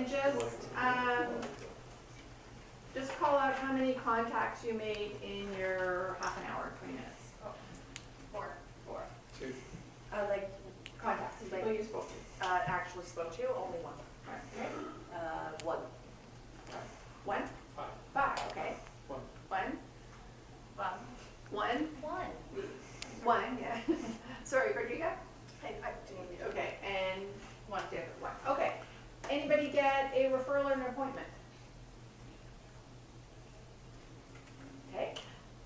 then just call out how many contacts you made in your half an hour, 20 minutes. Four. Two. Like, Contacts, people you spoke to. actually spoke to, only one. Okay. One. One? Five. Five, okay. One. One? One. One? One. One, yeah. Sorry, Rodrigo? I didn't. Okay, and one, different one. Okay. Anybody get a referral or an appointment? Okay.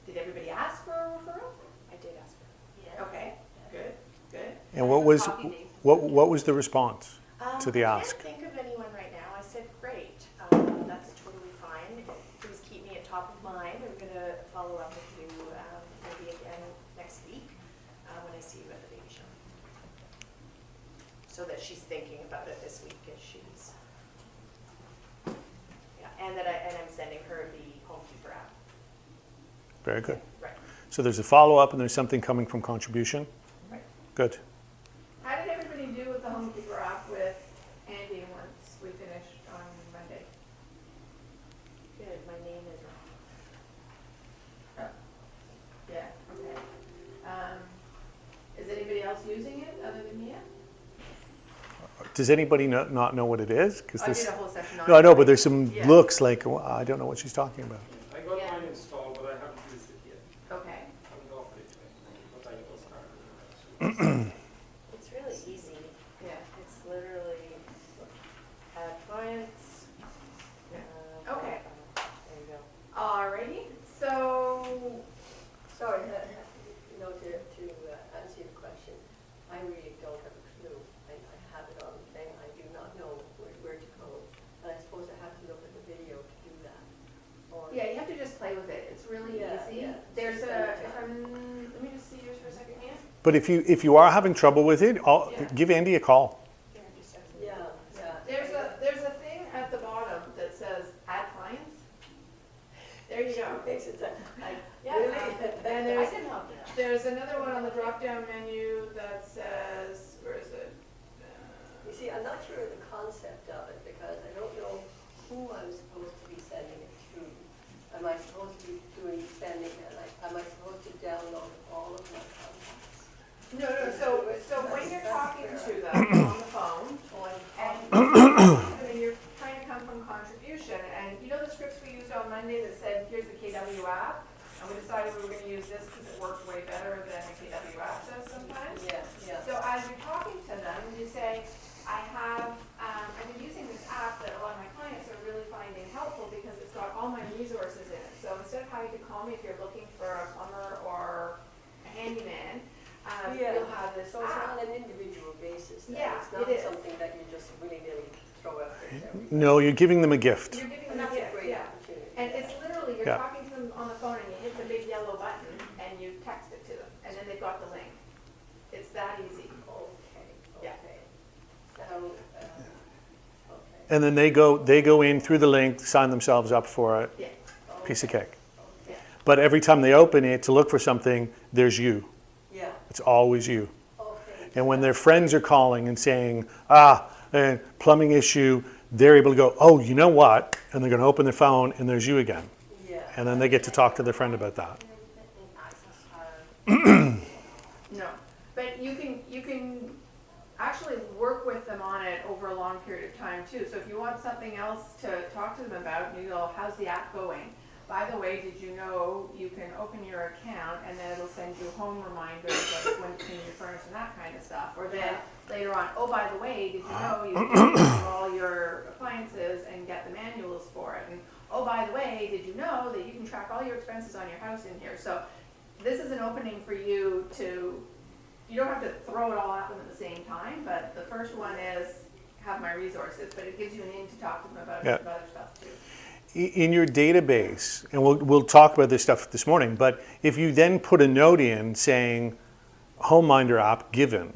Did everybody ask for a referral? I did ask her. Yeah. Okay, good, good. And what was Copy Dave. what was the response to the ask? I can't think of anyone right now. I said, great, that's totally fine. Please keep me at top of mind. I'm gonna follow up with you, maybe again next week, when I see you at the baby show. So that she's thinking about it this week as she's, yeah, and I'm sending her the Homekeeper app. Very good. Right, So there's a follow-up and there's something coming from contribution? right. Good. How did everybody do with the Homekeeper app with Andy once we finished on Monday? Good, my name is wrong. Yeah, okay. Is anybody else using it other than Mia? Does anybody not know what it is? Because I did a whole session on it. no, I know, but there's some Yeah. looks like, well, I don't know what she's talking about. I got Yeah. mine installed, but I haven't used it yet. Okay. I haven't offered it yet, but I will start. It's really easy. Yeah. It's literally add clients. Okay. There you go. Alrighty, so, Sorry, to answer your question, I really don't have a clue. I have it on the thing, I do not know where to go. And I suppose I have to look at the video to do that. Or- yeah, you have to just play with it. It's really Yeah, easy. yeah. There's Just a, spend the time. let me just see yours for a second, Mia. But if you are having trouble with it, Yeah. give Andy a call. Here, just add Yeah, yeah. There's a thing at the bottom that says add clients. There you go. Makes it sound like, Yeah. really? And I there's, can help you. there's another one on the drop-down menu that says, where is it? You see, I'm not sure of the concept of it because I don't know who I'm supposed to be sending it to. Am I supposed to be sending it, like, am I supposed to download all of my contacts? No, so when you're talking to them on the phone, Oh, and you're trying to come from contribution, and you know the scripts we used on Monday that said, here's the KW app, and we decided we were gonna use this because it worked way better than the KW app does sometimes? Yeah, yeah. So as you're talking to them, you say, I've been using this app that a lot of my clients are really finding helpful because it's got all my resources in it. So instead of having to call me if you're looking for a plumber or a handyman, Yeah. you'll have this So it's app. on an individual basis then? Yeah, It's not it is. something that you just willy-nilly throw out there. No, you're giving them a gift. You're giving And them that's a a gift, great yeah. opportunity. And it's literally, you're Yeah. talking to them on the phone and you hit the big yellow button and you text it to them, and then they've got the link. It's that easy. Okay, Yeah. okay. So, okay. And then they go in through the link, sign themselves up for a Yeah. piece of cake. Yeah. But every time they open it to look for something, there's you. Yeah, It's always you. okay. And when their friends are calling and saying, plumbing issue, they're able to go, oh, you know what? And they're going to open their phone and there's you again. Yeah. And then they get to talk to their friend about that. No, but you can actually work with them on it over a long period of time too. So if you want something else to talk to them about, you go, how's the app going? By the way, did you know you can open your account and then it'll send you home reminders like when cleaning your furnace and that kind of stuff. Or then later on, oh, by the way, did you know you can do all your appliances and get the manuals for it? And oh, by the way, did you know that you can track all your expenses on your house in here? So this is an opening for you to, you don't have to throw it all at them at the same time, but the first one is have my resources, but it gives you an in to talk to them about Yeah. other stuff too. In your database, and we'll talk about this stuff this morning, but if you then put a note in saying HomeMinder app given,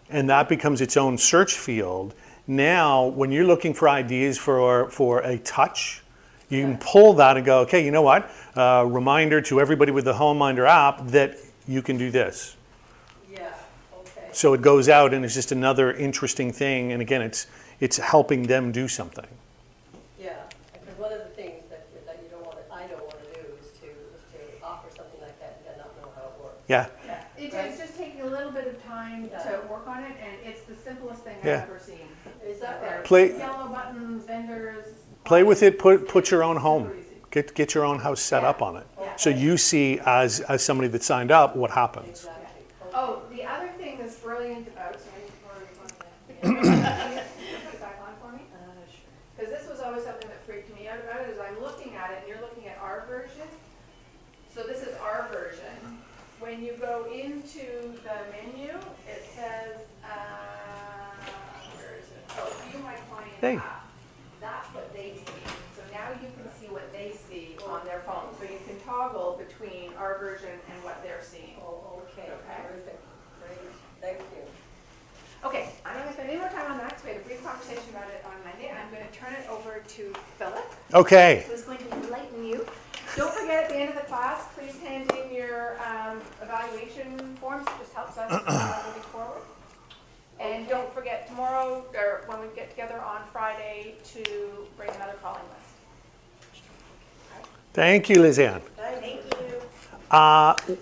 and that becomes its own search field, now when you're looking for ideas for a touch, you can pull that and go, okay, you know what? Reminder to everybody with the HomeMinder app that you can do this. Yeah, okay. So it goes out and it's just another interesting thing. And again, it's helping them do something. Yeah, because one of the things that you don't want to, I don't want to do is to offer something like that and then not know how it works. Yeah. It's just taking a little bit of time to work on it, and it's the simplest thing Yeah. I've ever seen. Is that There. right? Play- Yellow buttons, vendors. Play with it, put your own home. Super easy. Get your own house set up on it. Yeah. So you see as somebody that signed up what happens. Exactly. Oh, the other thing that's brilliant about, sorry, put it back on for me? Because this was always something that freaked me out about it, is I'm looking at it, and you're looking at our version. So this is our version. When you go into the menu, it says, where is it? Oh, view my client Hey. app. That's what they see. So now you can see what they see on their phone. So you can toggle between our version and what they're seeing. Oh, okay, Okay. terrific, great, thank you. Okay, I'm not gonna spend any more time on that, because we had a brief conversation about it on Monday. I'm gonna turn it over to Philip, Okay. who's going to enlighten you. Don't forget, at the end of the class, please hand in your evaluation forms. It just helps us moving forward. And don't forget tomorrow, or when we get together on Friday, to bring another calling list. Thank you, Lizanne. Thank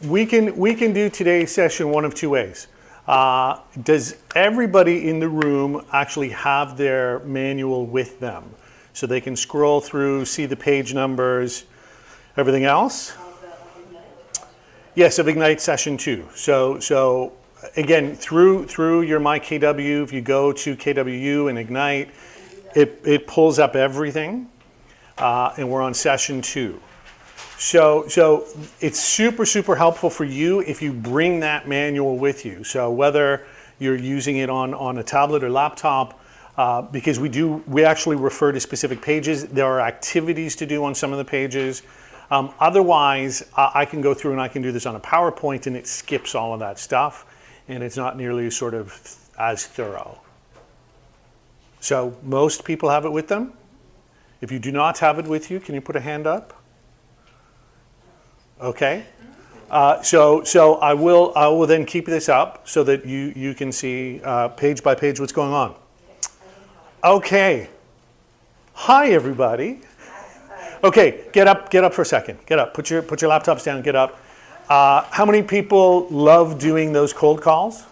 you. We can do today's session one of two ways. Does everybody in the room actually have their manual with them? So they can scroll through, see the page numbers, everything else? Yes, of Ignite session 2. So again, through your My KW, if you go to KWU and Ignite, it pulls up everything, and we're on session 2. So it's super helpful for you if you bring that manual with you. So whether you're using it on a tablet or laptop, because we actually refer to specific pages. There are activities to do on some of the pages. Otherwise, I can go through and I can do this on a PowerPoint and it skips all of that stuff, and it's not nearly sort of as thorough. So most people have it with them. If you do not have it with you, can you put a hand up? Okay. So I will then keep this up so that you can see page by page what's going on. Okay. Hi, everybody. Okay, get up for a second. Get up. Put your laptops down. Get up. How many people love doing those cold calls?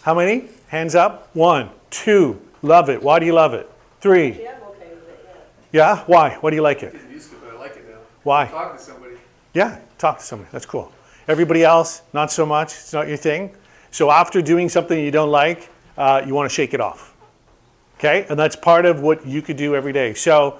How many? Hands up. 1, 2. Love it. Why do you love it? 3. Yeah, I'm okay with it, yeah. Yeah. Why? Why do you like it? I'm used to it, but I like it now. Why? Talk to somebody. Yeah, talk to somebody. That's cool. Everybody else, not so much. It's not your thing. So after doing something you don't like, you want to shake it off. Okay? And that's part of what you could do every day. So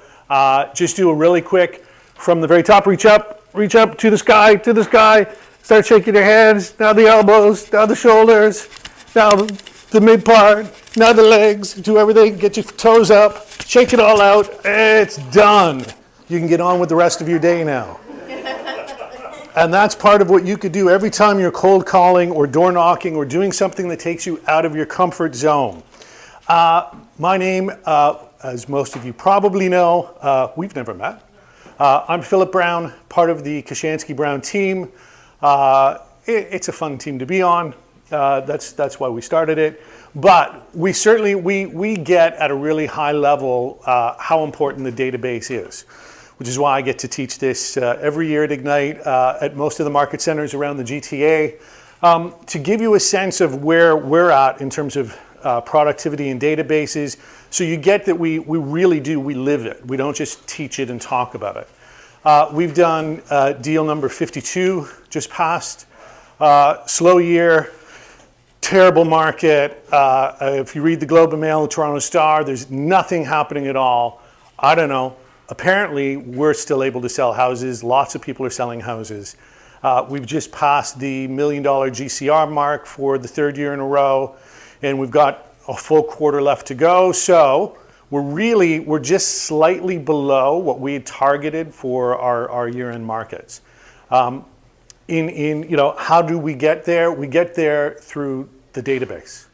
just do a really quick, from the very top, reach up to the sky, start shaking your hands, now the elbows, now the shoulders, now the mid part, now the legs, do everything, get your toes up, shake it all out, it's done. You can get on with the rest of your day now. And that's part of what you could do every time you're cold calling or door knocking or doing something that takes you out of your comfort zone. My name, as most of you probably know, we've never met. I'm Philip Brown, part of the Kashansky Brown team. It's a fun team to be on. That's why we started it. But we certainly, we get at a really high level how important the database is, which is why I get to teach this every year at Ignite at most of the market centers around the GTA, to give you a sense of where we're at in terms of productivity and databases. So you get that we really do, we live it. We don't just teach it and talk about it. We've done deal number 52, just passed. Slow year, terrible market. If you read the Globe and Mail, the Toronto Star, there's nothing happening at all. I don't know. Apparently, we're still able to sell houses. Lots of people are selling houses. We've just passed the $1 million GCR mark for the 3rd year in a row, and we've got a full quarter left to go. So we're just slightly below what we had targeted for our year-end markets. How do we get there? We get there through the database.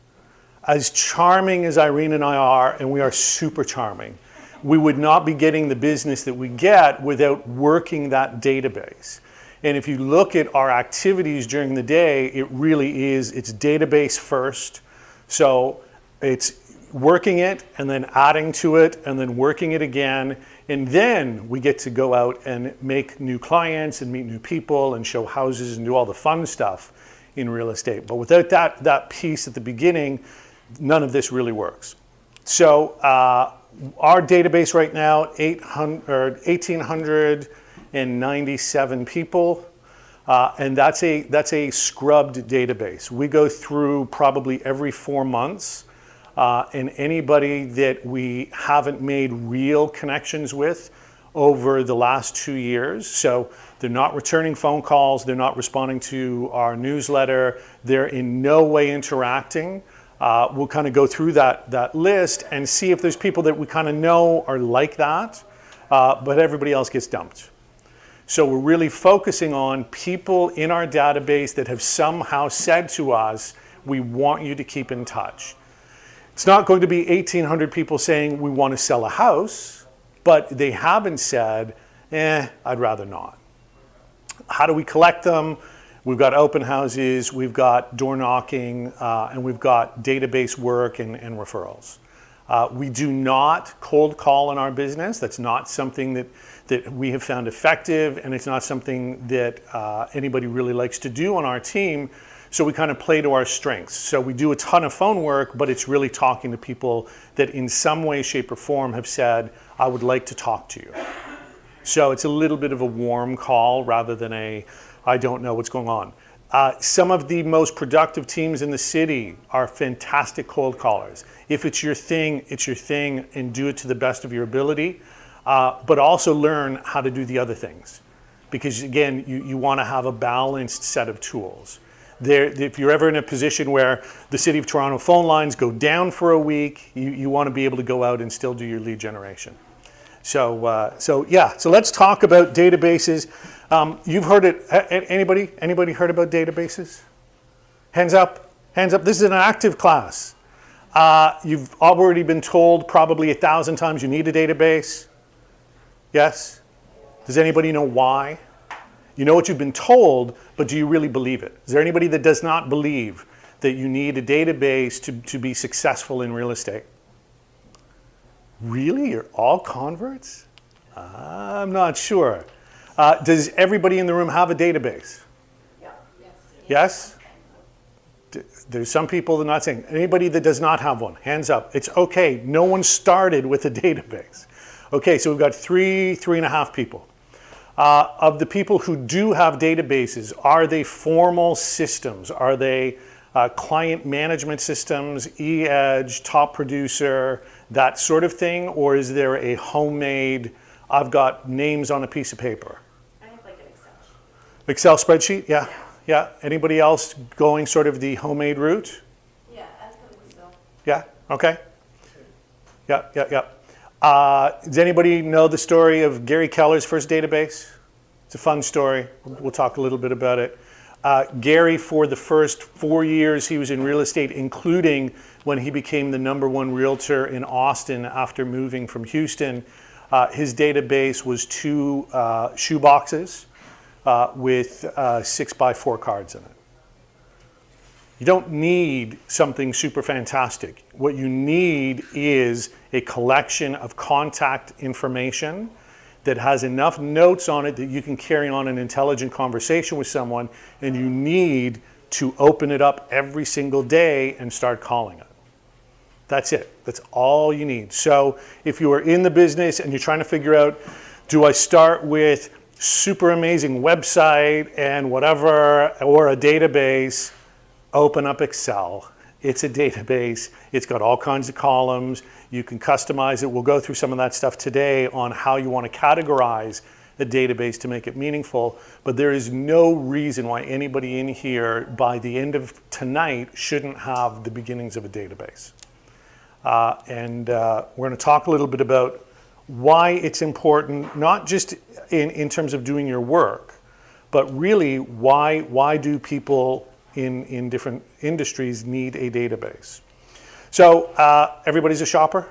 As charming as Irene and I are, and we are super charming, we would not be getting the business that we get without working that database. And if you look at our activities during the day, it really is, it's database first. So it's working it and then adding to it and then working it again. And then we get to go out and make new clients and meet new people and show houses and do all the fun stuff in real estate. But without that piece at the beginning, none of this really works. So our database right now, 1,897 people, and that's a scrubbed database. We go through probably every 4 months, and anybody that we haven't made real connections with over the last 2 years. So they're not returning phone calls, they're not responding to our newsletter, they're in no way interacting. We'll kind of go through that list and see if there's people that we kind of know are like that, but everybody else gets dumped. So we're really focusing on people in our database that have somehow said to us, we want you to keep in touch. It's not going to be 1,800 people saying we want to sell a house, but they haven't said, I'd rather not. How do we collect them? We've got open houses, we've got door knocking, and we've got database work and referrals. We do not cold call in our business. That's not something that we have found effective, and it's not something that anybody really likes to do on our team. So we kind of play to our strengths. So we do a ton of phone work, but it's really talking to people that in some way, shape, or form have said, I would like to talk to you. So it's a little bit of a warm call rather than I don't know what's going on. Some of the most productive teams in the city are fantastic cold callers. If it's your thing, and do it to the best of your ability, but also learn how to do the other things. Because again, you want to have a balanced set of tools. If you're ever in a position where the City of Toronto phone lines go down for a week, you want to be able to go out and still do your lead generation. So let's talk about databases. You've heard it. Anybody heard about databases? Hands up. This is an active class. You've already been told probably 1,000 times you need a database. Yes? Does anybody know why? You know what you've been told, but do you really believe it? Is there anybody that does not believe that you need a database to be successful in real estate? Really? You're all converts? I'm not sure. Does everybody in the room have a database? Yeah. Yes? There's some people that are not saying. Anybody that does not have one, hands up. It's okay. No one started with a database. Okay, so we've got three and a half people. Of the people who do have databases, are they formal systems? Are they client management systems, eEdge, Top Producer, that sort of thing? Or is there a homemade, I've got names on a piece of paper? I have like an Excel Excel sheet. spreadsheet? Yeah. Anybody else going sort of the homemade route? Yeah, I've got Excel. Yeah, okay. Yeah. Does anybody know the story of Gary Keller's first database? It's a fun story. We'll talk a little bit about it. Gary, for the first 4 years he was in real estate, including when he became the _1 realtor in Austin after moving from Houston, his database was 2 shoe boxes with 6x4 cards in it. You don't need something super fantastic. What you need is a collection of contact information that has enough notes on it that you can carry on an intelligent conversation with someone, and you need to open it up every single day and start calling it. That's it. That's all you need. So if you are in the business and you're trying to figure out, do I start with super amazing website and whatever, or a database, open up Excel. It's a database. It's got all kinds of columns. You can customize it. We'll go through some of that stuff today on how you want to categorize a database to make it meaningful. But there is no reason why anybody in here by the end of tonight shouldn't have the beginnings of a database. And we're going to talk a little bit about why it's important, not just in terms of doing your work, but really why do people in different industries need a database. So everybody's a shopper?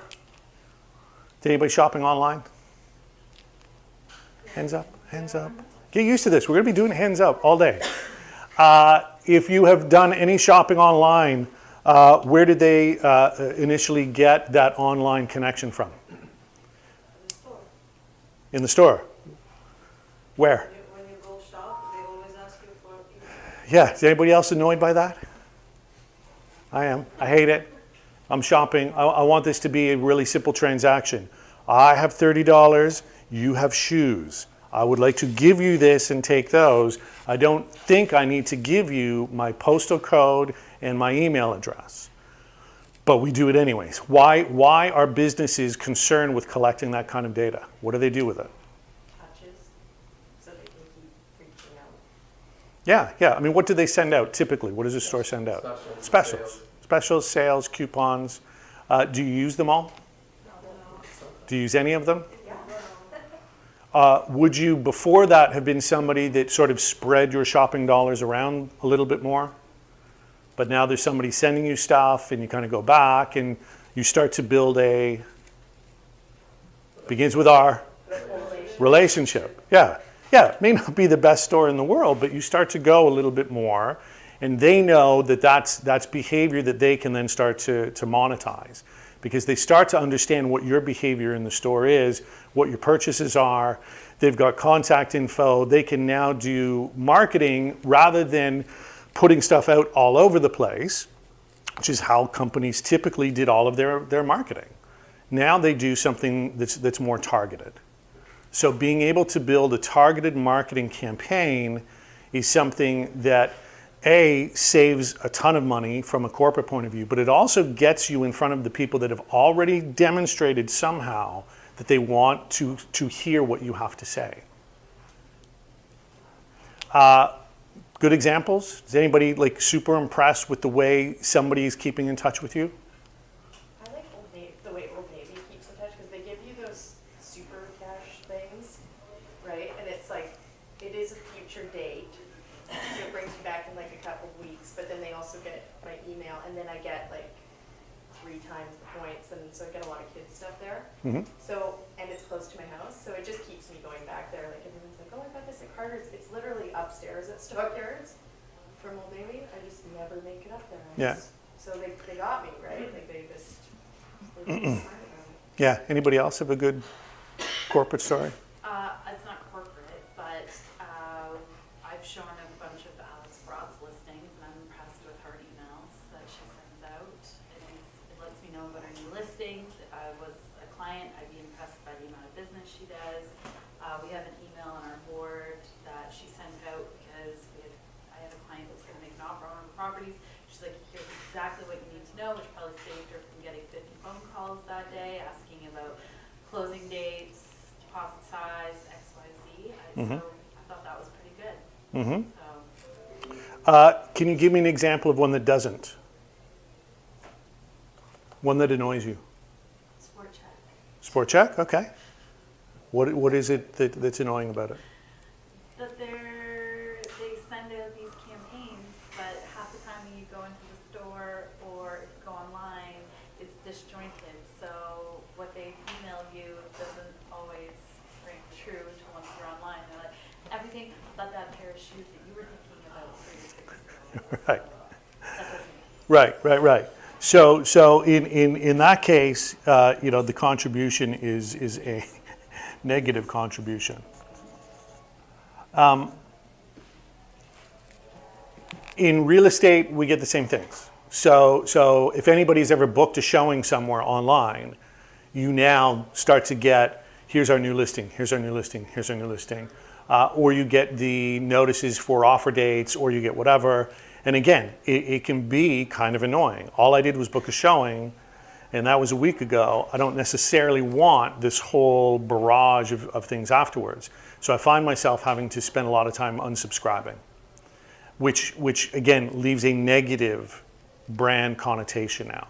Is anybody shopping online? Hands up. Get used to this. We're going to be doing hands up all day. If you have done any shopping online, where did they initially get that online connection from? In the store. Where? When you go shop, they always ask you for email. Yeah. Is anybody else annoyed by that? I am. I hate it. I'm shopping. I want this to be a really simple transaction. I have $30. You have shoes. I would like to give you this and take those. I don't think I need to give you my postal code and my email address. But we do it anyways. Why are businesses concerned with collecting that kind of data? What do they do with it? Touches, so they can keep reaching out. Yeah. I mean, what do they send out typically? What does a store send out? Specials, sales, coupons. Do you use them all? Do you use any of them? Would you, before that, have been somebody that sort of spread your shopping dollars around a little bit more? But now there's somebody sending you stuff and you kind of go back and you start to build begins with R, relationship. Yeah, it may not be the best store in the world, but you start to go a little bit more and they know that that's behavior that they can then start to monetize. Because they start to understand what your behavior in the store is, what your purchases are. They've got contact info. They can now do marketing rather than putting stuff out all over the place, which is how companies typically did all of their marketing. Now they do something that's more targeted. So being able to build a targeted marketing campaign is something that saves a ton of money from a corporate point of view, but it also gets you in front of the people that have already demonstrated somehow that they want to hear what you have to say. Good examples? Is anybody like super impressed with the way somebody is keeping in touch with you? I like the way Old Navy keeps in touch because they give you those super cash things, right? And it's like, it is a future date. So it brings you back in like a couple of weeks, but then they also get my email and then I get like 3 times the points, and so I get a lot of kids stuff there. Mm-hmm. So, and it's close to my house, so it just keeps me going back there. Like everyone's like, oh, I got this at Carter's. It's literally upstairs at Stockyards from Old Navy. I just never make it up there. So they got me, right? Like they're just smart about it. Yeah. Anybody else have a good corporate story? It's not corporate, but I've shown a bunch of Alex Broad's listings, and I'm impressed with her emails that she sends out. It lets me know about her new listings. If I was a client, I'd be impressed by the amount of business she does. We have an email on our board that she sent out because I had a client that was going to make an offer on properties. She's like, here's exactly what you need to know, which probably saved her from getting 50 phone calls that day asking about closing dates, deposit size, XYZ. So I thought that was pretty good. Mm-hmm. So, Can you give me an example of one that doesn't? One that annoys you? Sport check. Sport check? Okay. What is it that's annoying about it? That they send out these campaigns, but half the time when you go into the store or if you go online, it's disjointed. So what they email you doesn't always ring true until once you're online. They're like, everything but that pair of shoes that you were thinking about 3 to 6 ago. Right. So that doesn't Right. So in that case, the contribution is a negative contribution. In real estate, we get the same things. So if anybody's ever booked a showing somewhere online, you now start to get, here's our new listing, here's our new listing, here's our new listing. Or you get the notices for offer dates, or you get whatever. And again, it can be kind of annoying. All I did was book a showing, and that was a week ago. I don't necessarily want this whole barrage of things afterwards. So I find myself having to spend a lot of time unsubscribing, which again leaves a negative brand connotation now.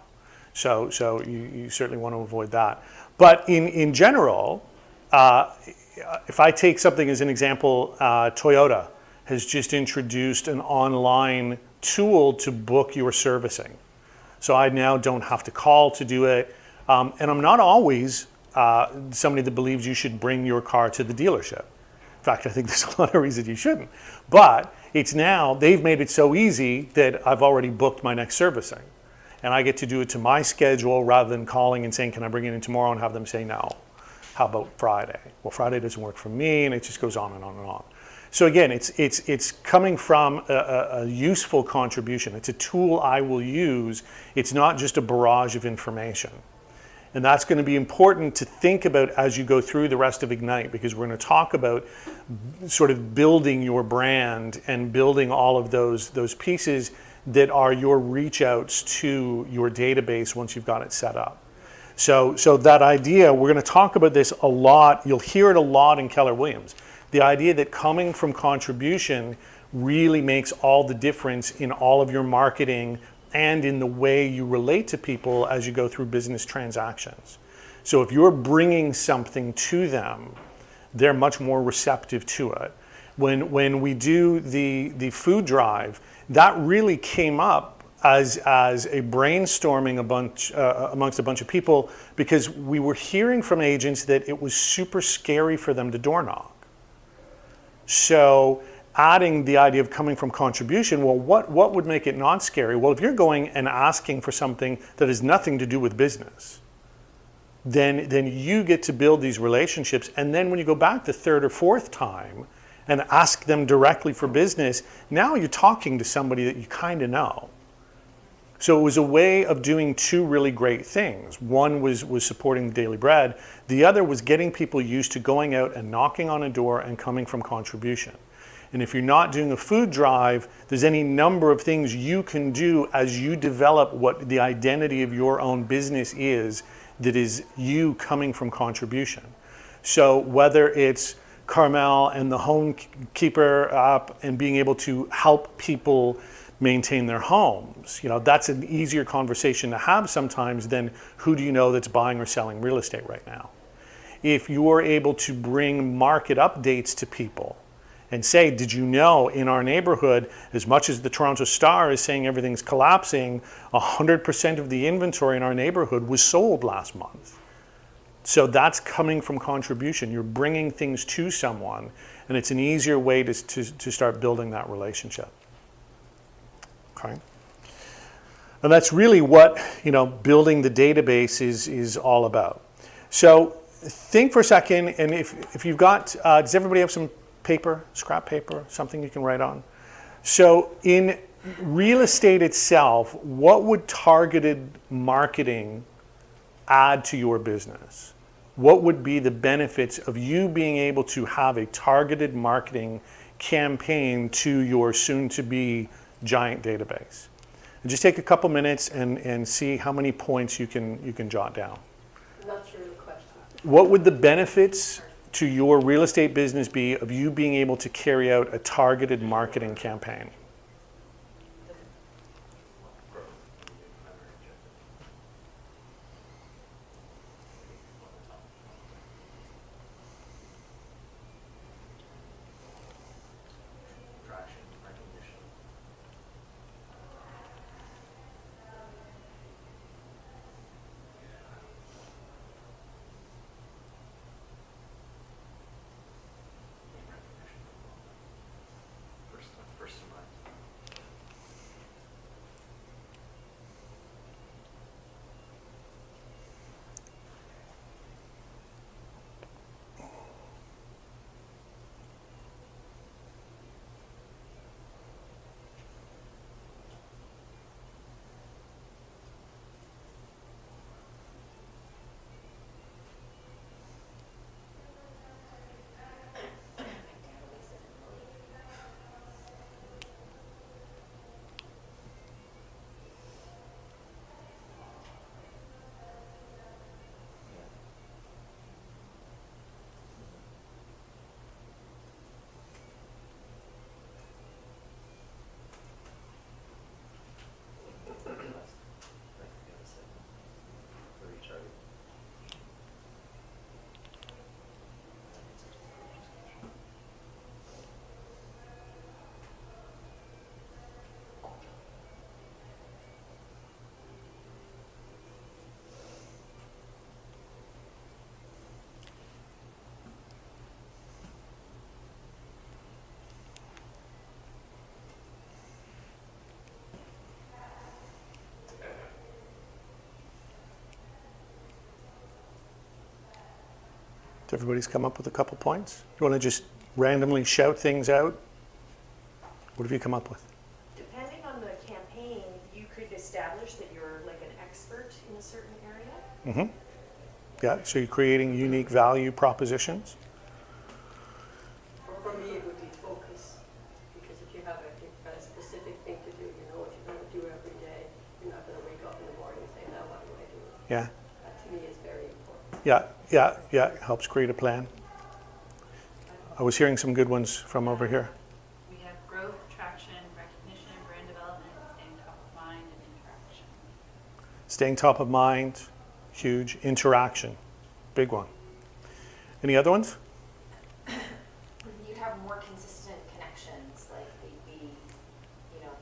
So you certainly want to avoid that. But in general, if I take something as an example, Toyota has just introduced an online tool to book your servicing. So I now don't have to call to do it. And I'm not always somebody that believes you should bring your car to the dealership. In fact, I think there's a lot of reasons you shouldn't. But it's now, they've made it so easy that I've already booked my next servicing. And I get to do it to my schedule rather than calling and saying, can I bring it in tomorrow, and have them say no. How about Friday? Well, Friday doesn't work for me, and it just goes on and on and on. So again, it's coming from a useful contribution. It's a tool I will use. It's not just a barrage of information. And that's going to be important to think about as you go through the rest of Ignite, because we're going to talk about sort of building your brand and building all of those pieces that are your reach outs to your database once you've got it set up. So that idea, we're going to talk about this a lot. You'll hear it a lot in Keller Williams. The idea that coming from contribution really makes all the difference in all of your marketing and in the way you relate to people as you go through business transactions. So if you're bringing something to them, they're much more receptive to it. When we do the food drive, that really came up as a brainstorming amongst a bunch of people, because we were hearing from agents that it was super scary for them to door knock. So adding the idea of coming from contribution, well, what would make it not scary? Well, if you're going and asking for something that has nothing to do with business, then you get to build these relationships. And then when you go back the third or fourth time and ask them directly for business, now you're talking to somebody that you kind of know. So it was a way of doing two really great things. One was supporting the Daily Bread. The other was getting people used to going out and knocking on a door and coming from contribution. And if you're not doing a food drive, there's any number of things you can do as you develop what the identity of your own business is, that is you coming from contribution. So whether it's Carmel and the Homekeeper app and being able to help people maintain their homes, that's an easier conversation to have sometimes than who do you know that's buying or selling real estate right now. If you're able to bring market updates to people and say, did you know in our neighborhood, as much as the Toronto Star is saying everything's collapsing, 100% of the inventory in our neighborhood was sold last month. So that's coming from contribution. You're bringing things to someone, and it's an easier way to start building that relationship. Okay. And that's really what building the database is all about. So think for a second, and if you've got, does everybody have some paper, scrap paper, something you can write on? So in real estate itself, what would targeted marketing add to your business? What would be the benefits of you being able to have a targeted marketing campaign to your soon-to-be giant database? And just take a couple minutes and see how many points you can jot down. I'm not sure of the question. What would the benefits to your real estate business be of you being able to carry out a targeted marketing campaign? Traction, recognition. First to mind. Everybody's come up with a couple points. You want to just randomly shout things out? What have you come up with? Depending on the campaign, you could establish that you're like an expert in a certain area. Mm-hmm. Yeah, so you're creating unique value propositions. For me, it would be focus, because if you have a specific thing to do, you know what you're going to do every day. You're not going to wake up in the morning and say, now what do I do? Yeah, That to me is very important. yeah, helps create a plan. I was hearing some good ones from over here. We have growth, traction, recognition, brand development, staying top of mind, and interaction. Staying top of mind, huge. Interaction, big one. Any other ones? You'd have more consistent connections, like they'd be, you know,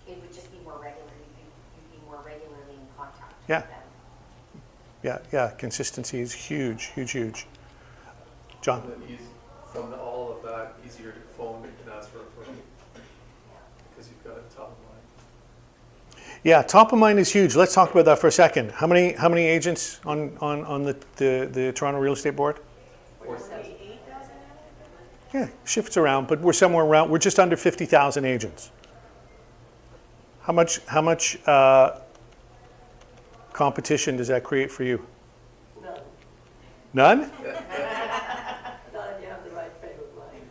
it would just be more regular, you'd be more regularly in contact with Yeah. them. Yeah, consistency is huge, huge, huge. John? And then from all of that, easier to phone and ask for a phone, because you've got it top of mind. Yeah, top of mind is huge. Let's talk about that for a second. How many agents on the Toronto Real Estate Board? 48,000 Yeah, shifts around, but we're somewhere around. We're just under 50,000 agents. How much competition does that create for you? None. None? Not if you have the right frame of mind.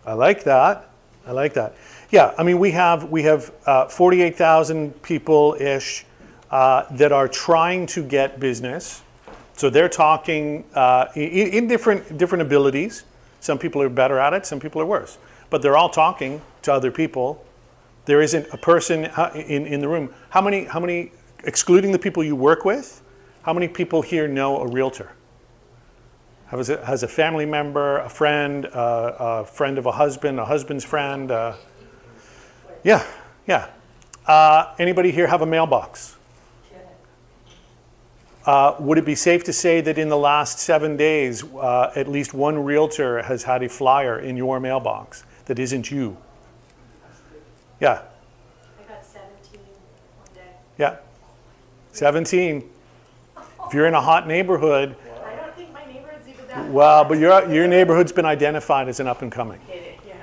I like that. I like that. Yeah, I mean we have 48,000 people-ish that are trying to get business. So they're talking in different abilities. Some people are better at it. Some people are worse. But they're all talking to other people. There isn't a person in the room. How many, excluding the people you work with, how many people here know a realtor? Has a family member, a friend of a husband's friend? Yeah. Anybody here have a mailbox? Would it be safe to say that in the last 7 days, at least one realtor has had a flyer in your mailbox that isn't you? Yeah, I got 17 one day. yeah. 17. If you're in a hot neighborhood, I don't think my neighborhood's even that. well, but your neighborhood's been identified as an up and coming. Yeah.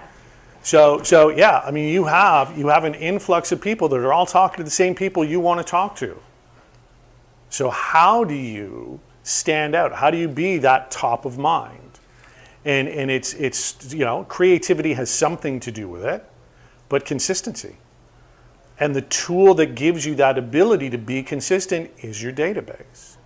So yeah, I mean you have an influx of people that are all talking to the same people you want to talk to. So how do you stand out? How do you be that top of mind? And it's creativity has something to do with it, but consistency. And the tool that gives you that ability to be consistent is your database.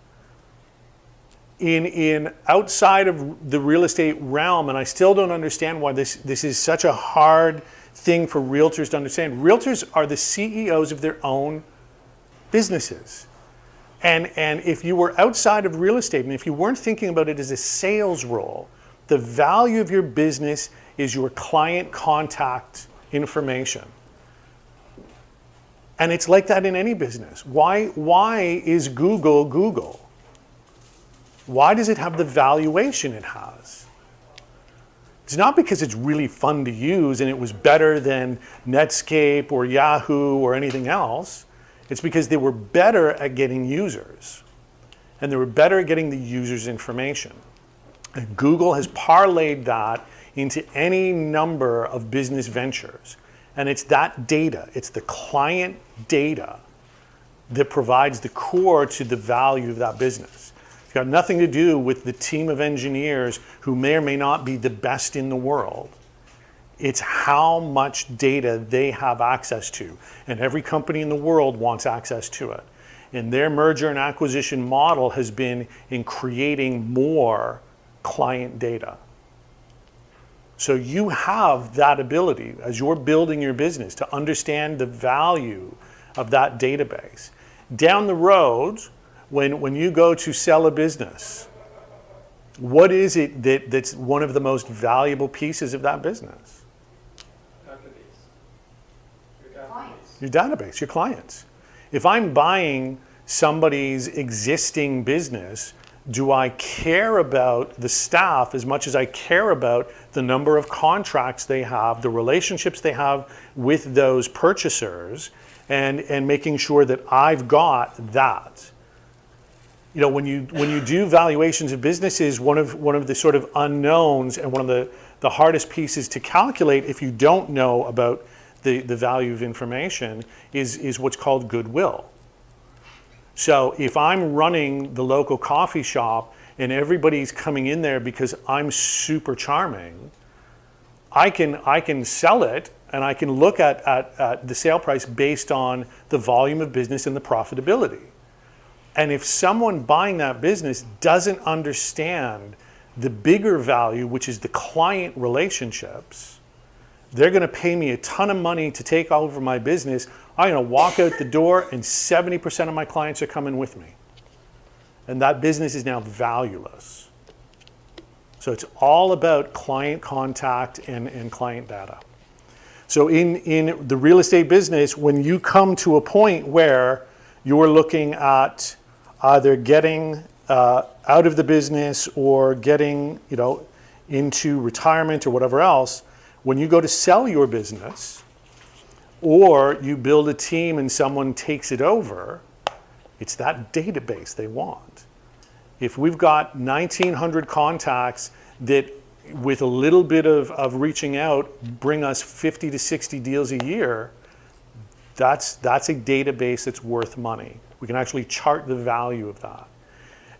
In outside of the real estate realm, and I still don't understand why this is such a hard thing for realtors to understand. Realtors are the CEOs of their own businesses. And if you were outside of real estate, and if you weren't thinking about it as a sales role, the value of your business is your client contact information. And it's like that in any business. Why is Google Google? Why does it have the valuation it has? It's not because it's really fun to use and it was better than Netscape or Yahoo or anything else. It's because they were better at getting users. And they were better at getting the users' information. And Google has parlayed that into any number of business ventures. And it's that data, it's the client data that provides the core to the value of that business. It's got nothing to do with the team of engineers who may or may not be the best in the world. It's how much data they have access to. And every company in the world wants access to it. And their merger and acquisition model has been in creating more client data. So you have that ability as you're building your business to understand the value of that database. Down the road, when you go to sell a business, what is it that's one of the most valuable pieces of that business? Your database, your clients. If I'm buying somebody's existing business, do I care about the staff as much as I care about the number of contracts they have, the relationships they have with those purchasers, and making sure that I've got that? you know, when you do valuations of businesses, one of the sort of unknowns and one of the hardest pieces to calculate if you don't know about the value of information is what's called goodwill. So if I'm running the local coffee shop and everybody's coming in there because I'm super charming, I can sell it and I can look at the sale price based on the volume of business and the profitability. And if someone buying that business doesn't understand the bigger value, which is the client relationships, they're going to pay me a ton of money to take over my business. I'm going to walk out the door and 70% of my clients are coming with me. And that business is now valueless. So it's all about client contact and client data. So in the real estate business, when you come to a point where you're looking at either getting out of the business or getting, you know, into retirement or whatever else, when you go to sell your business or you build a team and someone takes it over, it's that database they want. If we've got 1,900 contacts that with a little bit of reaching out bring us 50 to 60 deals a year, that's a database that's worth money. We can actually chart the value of that.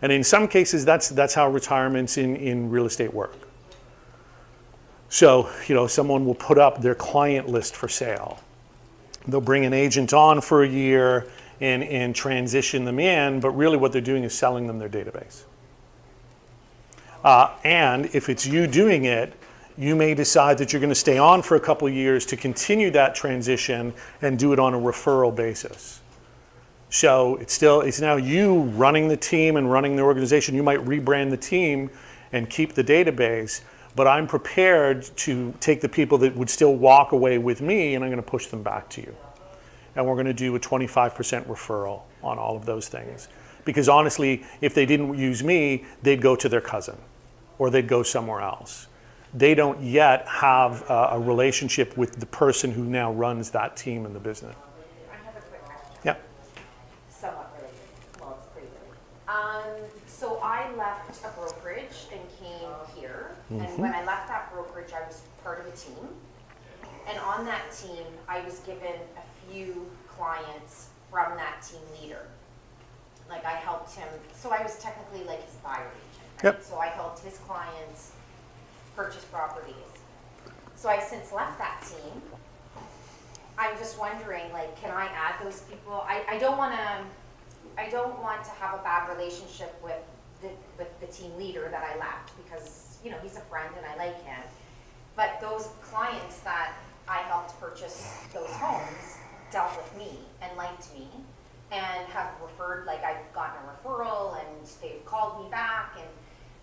And in some cases, that's how retirements in real estate work. So, you know, someone will put up their client list for sale. They'll bring an agent on for a year and transition them in, but really what they're doing is selling them their database. And if it's you doing it, you may decide that you're going to stay on for a couple of years to continue that transition and do it on a referral basis. So it's now you running the team and running the organization. You might rebrand the team and keep the database, but I'm prepared to take the people that would still walk away with me and I'm going to push them back to you. And we're going to do a 25% referral on all of those things. Because honestly, if they didn't use me, they'd go to their cousin or they'd go somewhere else. They don't yet have a relationship with the person who now runs that team in the business. I have a quick question. Yeah. Somewhat related. Well, it's pretty related. So I left a brokerage and came here. And when I left that brokerage, I was part of a team. And on that team, I was given a few clients from that team leader. Like I helped him, so I was technically like his buyer agent, right? Yep. So I helped his clients purchase properties. So I've since left that team. I'm just wondering, like, can I add those people? I don't want to have a bad relationship with the team leader that I left because, you know, he's a friend and I like him. But those clients that I helped purchase those homes dealt with me and liked me and have referred, like I've gotten a referral and they've called me back,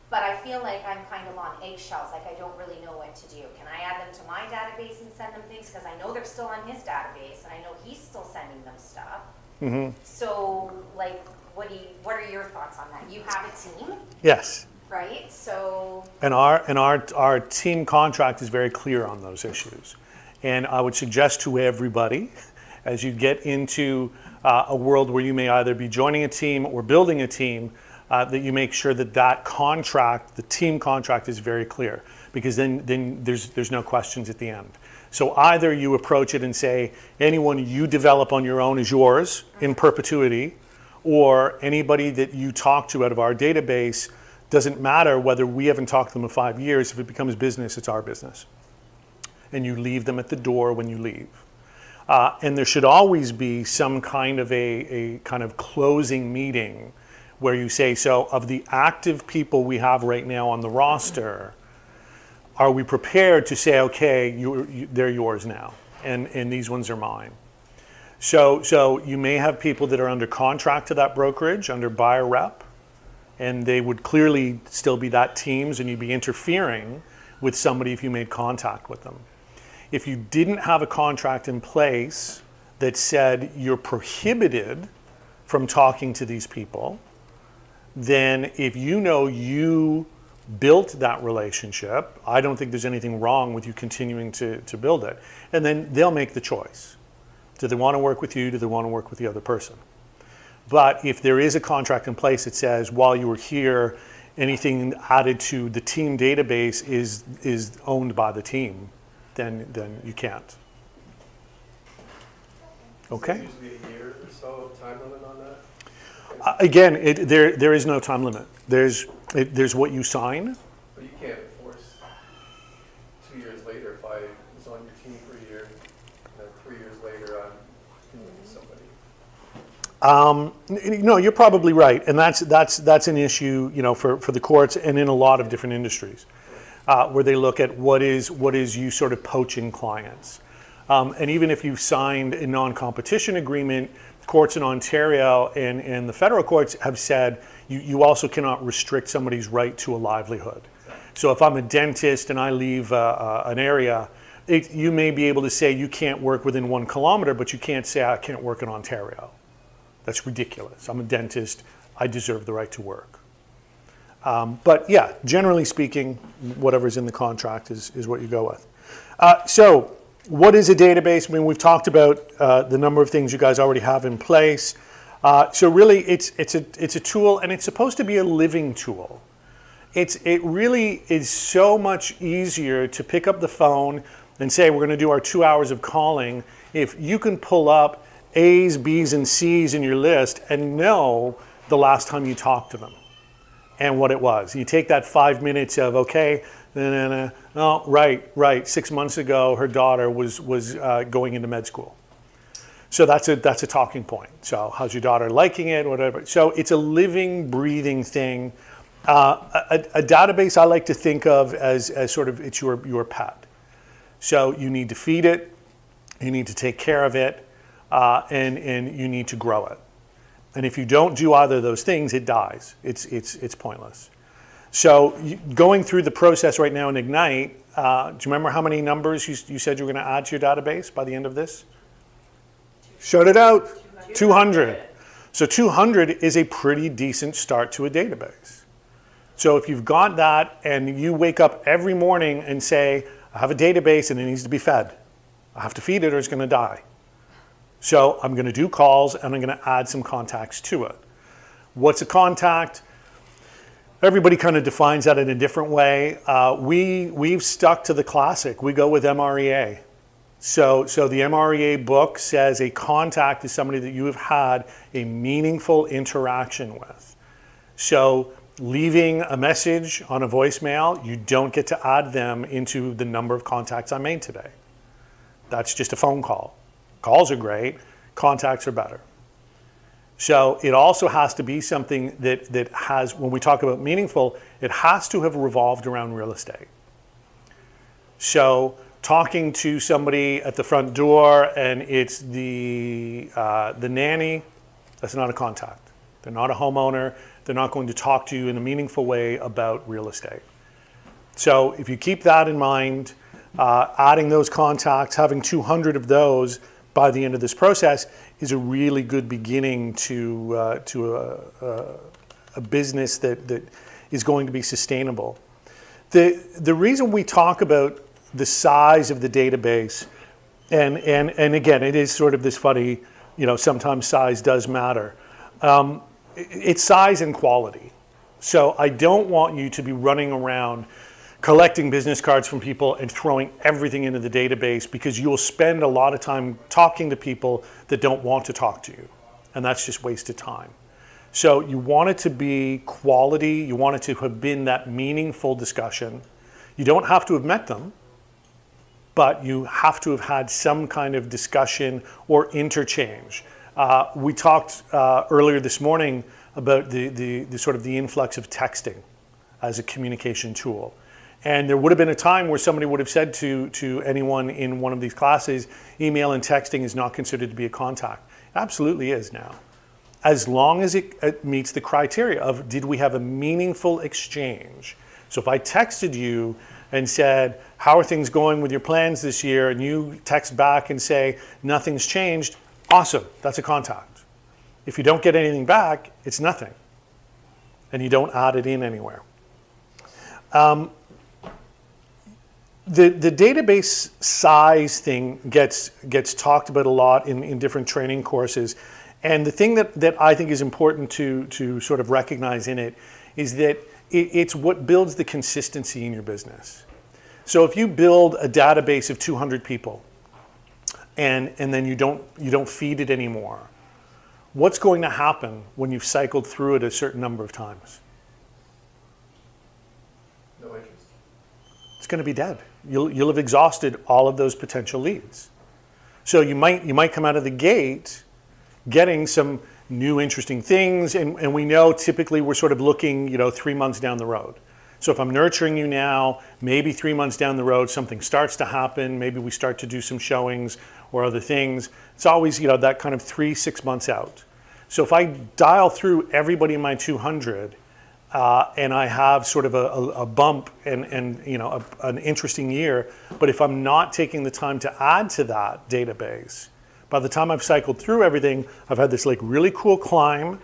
but I feel like I'm kind of on eggshells, like I don't really know what to do. Can I add them to my database and send them things? Because I know they're still on his database and I know he's still sending them stuff. Mm-hmm. So like, what are your thoughts on that? You have a team, Yes. right? So And our team contract is very clear on those issues. And I would suggest to everybody, as you get into a world where you may either be joining a team or building a team, that you make sure that contract, the team contract, is very clear, because then there's no questions at the end. So either you approach it and say anyone you develop on your own is yours in perpetuity, or anybody that you talk to out of our database, doesn't matter whether we haven't talked to them in 5 years. If it becomes business, it's our business. And you leave them at the door when you leave. And there should always be some kind of a kind of closing meeting where you say, so of the active people we have right now on the roster, are we prepared to say, okay, they're yours now, and these ones are mine? So you may have people that are under contract to that brokerage, under buyer rep, and they would clearly still be that team's, and you'd be interfering with somebody if you made contact with them. If you didn't have a contract in place that said you're prohibited from talking to these people, then if you know you built that relationship, I don't think there's anything wrong with you continuing to build it. And then they'll make the choice. Do they want to work with you? Do they want to work with the other person? But if there is a contract in place that says while you were here, anything added to the team database is owned by the team, then you can't. Okay. Usually a year or so time limit on that? Again, there is no time limit. There's what you sign. But you can't enforce 2 years later if I was on your team for a year, and then 3 years later I'm with somebody. No, you're probably right, and that's an issue, for the courts and in a lot of different industries, where they look at what is you sort of poaching clients, and even if you've signed a non-competition agreement, courts in Ontario and the federal courts have said you also cannot restrict somebody's right to a livelihood. So if I'm a dentist and I leave an area, you may be able to say you can't work within 1 kilometer, but you can't say I can't work in Ontario. That's ridiculous. I'm a dentist. I deserve the right to work. But yeah, generally speaking, whatever's in the contract is what you go with. So what is a database? I mean, we've talked about the number of things you guys already have in place. So really, it's a tool, and it's supposed to be a living tool. It really is so much easier to pick up the phone and say we're going to do our 2 hours of calling if you can pull up A's, B's, and C's in your list and know the last time you talked to them and what it was. You take that 5 minutes of, okay, no, right. 6 months ago, her daughter was going into med school. So that's a talking point. So how's your daughter liking it, whatever. So it's a living, breathing thing. A database I like to think of as sort of it's your pet. So you need to feed it, you need to take care of it, and you need to grow it. And if you don't do either of those things, it dies. It's pointless. So going through the process right now in Ignite, do you remember how many numbers you said you were going to add to your database by the end of this? Shout it out. 200. So 200 is a pretty decent start to a database. So if you've got that and you wake up every morning and say, I have a database and it needs to be fed. I have to feed it or it's going to die. So I'm going to do calls and I'm going to add some contacts to it. What's a contact? Everybody kind of defines that in a different way. We've stuck to the classic. We go with MREA. So the MREA book says a contact is somebody that you have had a meaningful interaction with. So leaving a message on a voicemail, you don't get to add them into the number of contacts I made today. That's just a phone call. Calls are great, contacts are better. So it also has to be something that has, when we talk about meaningful, it has to have revolved around real estate. So talking to somebody at the front door and it's the nanny, that's not a contact. They're not a homeowner. They're not going to talk to you in a meaningful way about real estate. So if you keep that in mind, adding those contacts, having 200 of those by the end of this process is a really good beginning to a business that is going to be sustainable. The reason we talk about the size of the database, and again, it is sort of this funny, sometimes size does matter. It's size and quality. So I don't want you to be running around collecting business cards from people and throwing everything into the database because you'll spend a lot of time talking to people that don't want to talk to you. And that's just wasted time. So you want it to be quality. You want it to have been that meaningful discussion. You don't have to have met them, but you have to have had some kind of discussion or interchange. We talked earlier this morning about the sort of the influx of texting as a communication tool. And there would have been a time where somebody would have said to anyone in one of these classes, email and texting is not considered to be a contact. It absolutely is now. As long as it meets the criteria of did we have a meaningful exchange? So if I texted you and said, how are things going with your plans this year? And you text back and say, nothing's changed. Awesome, that's a contact. If you don't get anything back, it's nothing. And you don't add it in anywhere. The database size thing gets talked about a lot in different training courses. And the thing that I think is important to sort of recognize in it is that it's what builds the consistency in your business. So if you build a database of 200 people and then you don't feed it anymore, what's going to happen when you've cycled through it a certain number of times? No interest. It's going to be dead. You'll have exhausted all of those potential leads. So you might come out of the gate getting some new interesting things, and we know typically we're sort of looking 3 months down the road. So if I'm nurturing you now, maybe 3 months down the road something starts to happen, maybe we start to do some showings or other things. It's always that kind of 3-6 months out. So if I dial through everybody in my 200 and I have sort of a bump and an interesting year, but if I'm not taking the time to add to that database, by the time I've cycled through everything, I've had this like really cool climb.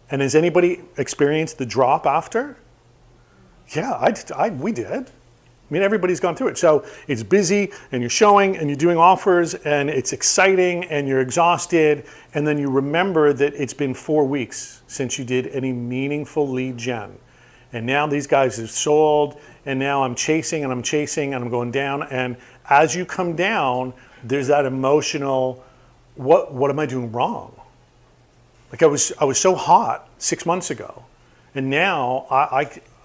And has anybody experienced the drop after? Yeah, we did. I mean, everybody's gone through it. So it's busy and you're showing and you're doing offers and it's exciting and you're exhausted. And then you remember that it's been 4 weeks since you did any meaningful lead gen. And now these guys have sold and now I'm chasing and I'm going down. And as you come down, there's that emotional, what am I doing wrong? Like I was so hot 6 months ago, and now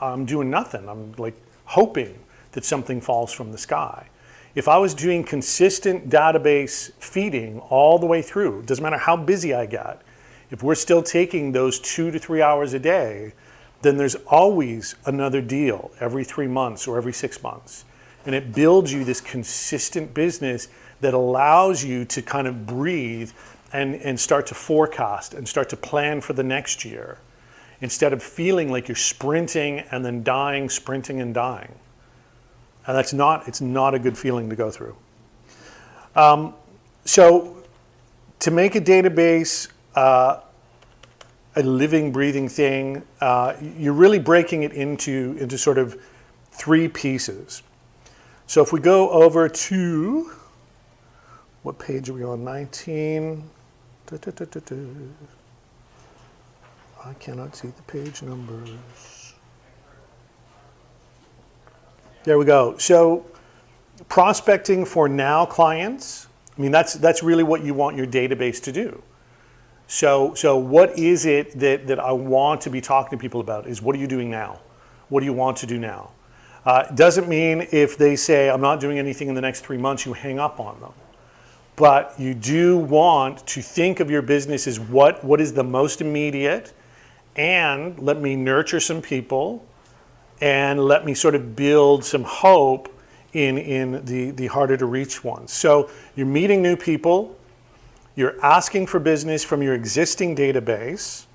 I'm doing nothing. I'm like hoping that something falls from the sky. If I was doing consistent database feeding all the way through, doesn't matter how busy I get, if we're still taking those 2 to 3 hours a day, then there's always another deal every 3 months or every 6 months. And it builds you this consistent business that allows you to kind of breathe and start to forecast and start to plan for the next year instead of feeling like you're sprinting and then dying, sprinting and dying. And it's not a good feeling to go through. So to make a database a living, breathing thing, you're really breaking it into sort of 3 pieces. So if we go over to, what page are we on? 19. I cannot see the page numbers. There we go. So prospecting for now clients, I mean, that's really what you want your database to do. So what is it that I want to be talking to people about is what are you doing now? What do you want to do now? Doesn't mean if they say, I'm not doing anything in the next 3 months, you hang up on them. But you do want to think of your business as what is the most immediate, and let me nurture some people, and let me sort of build some hope in the harder to reach ones. So you're meeting new people, you're asking for business from your existing database,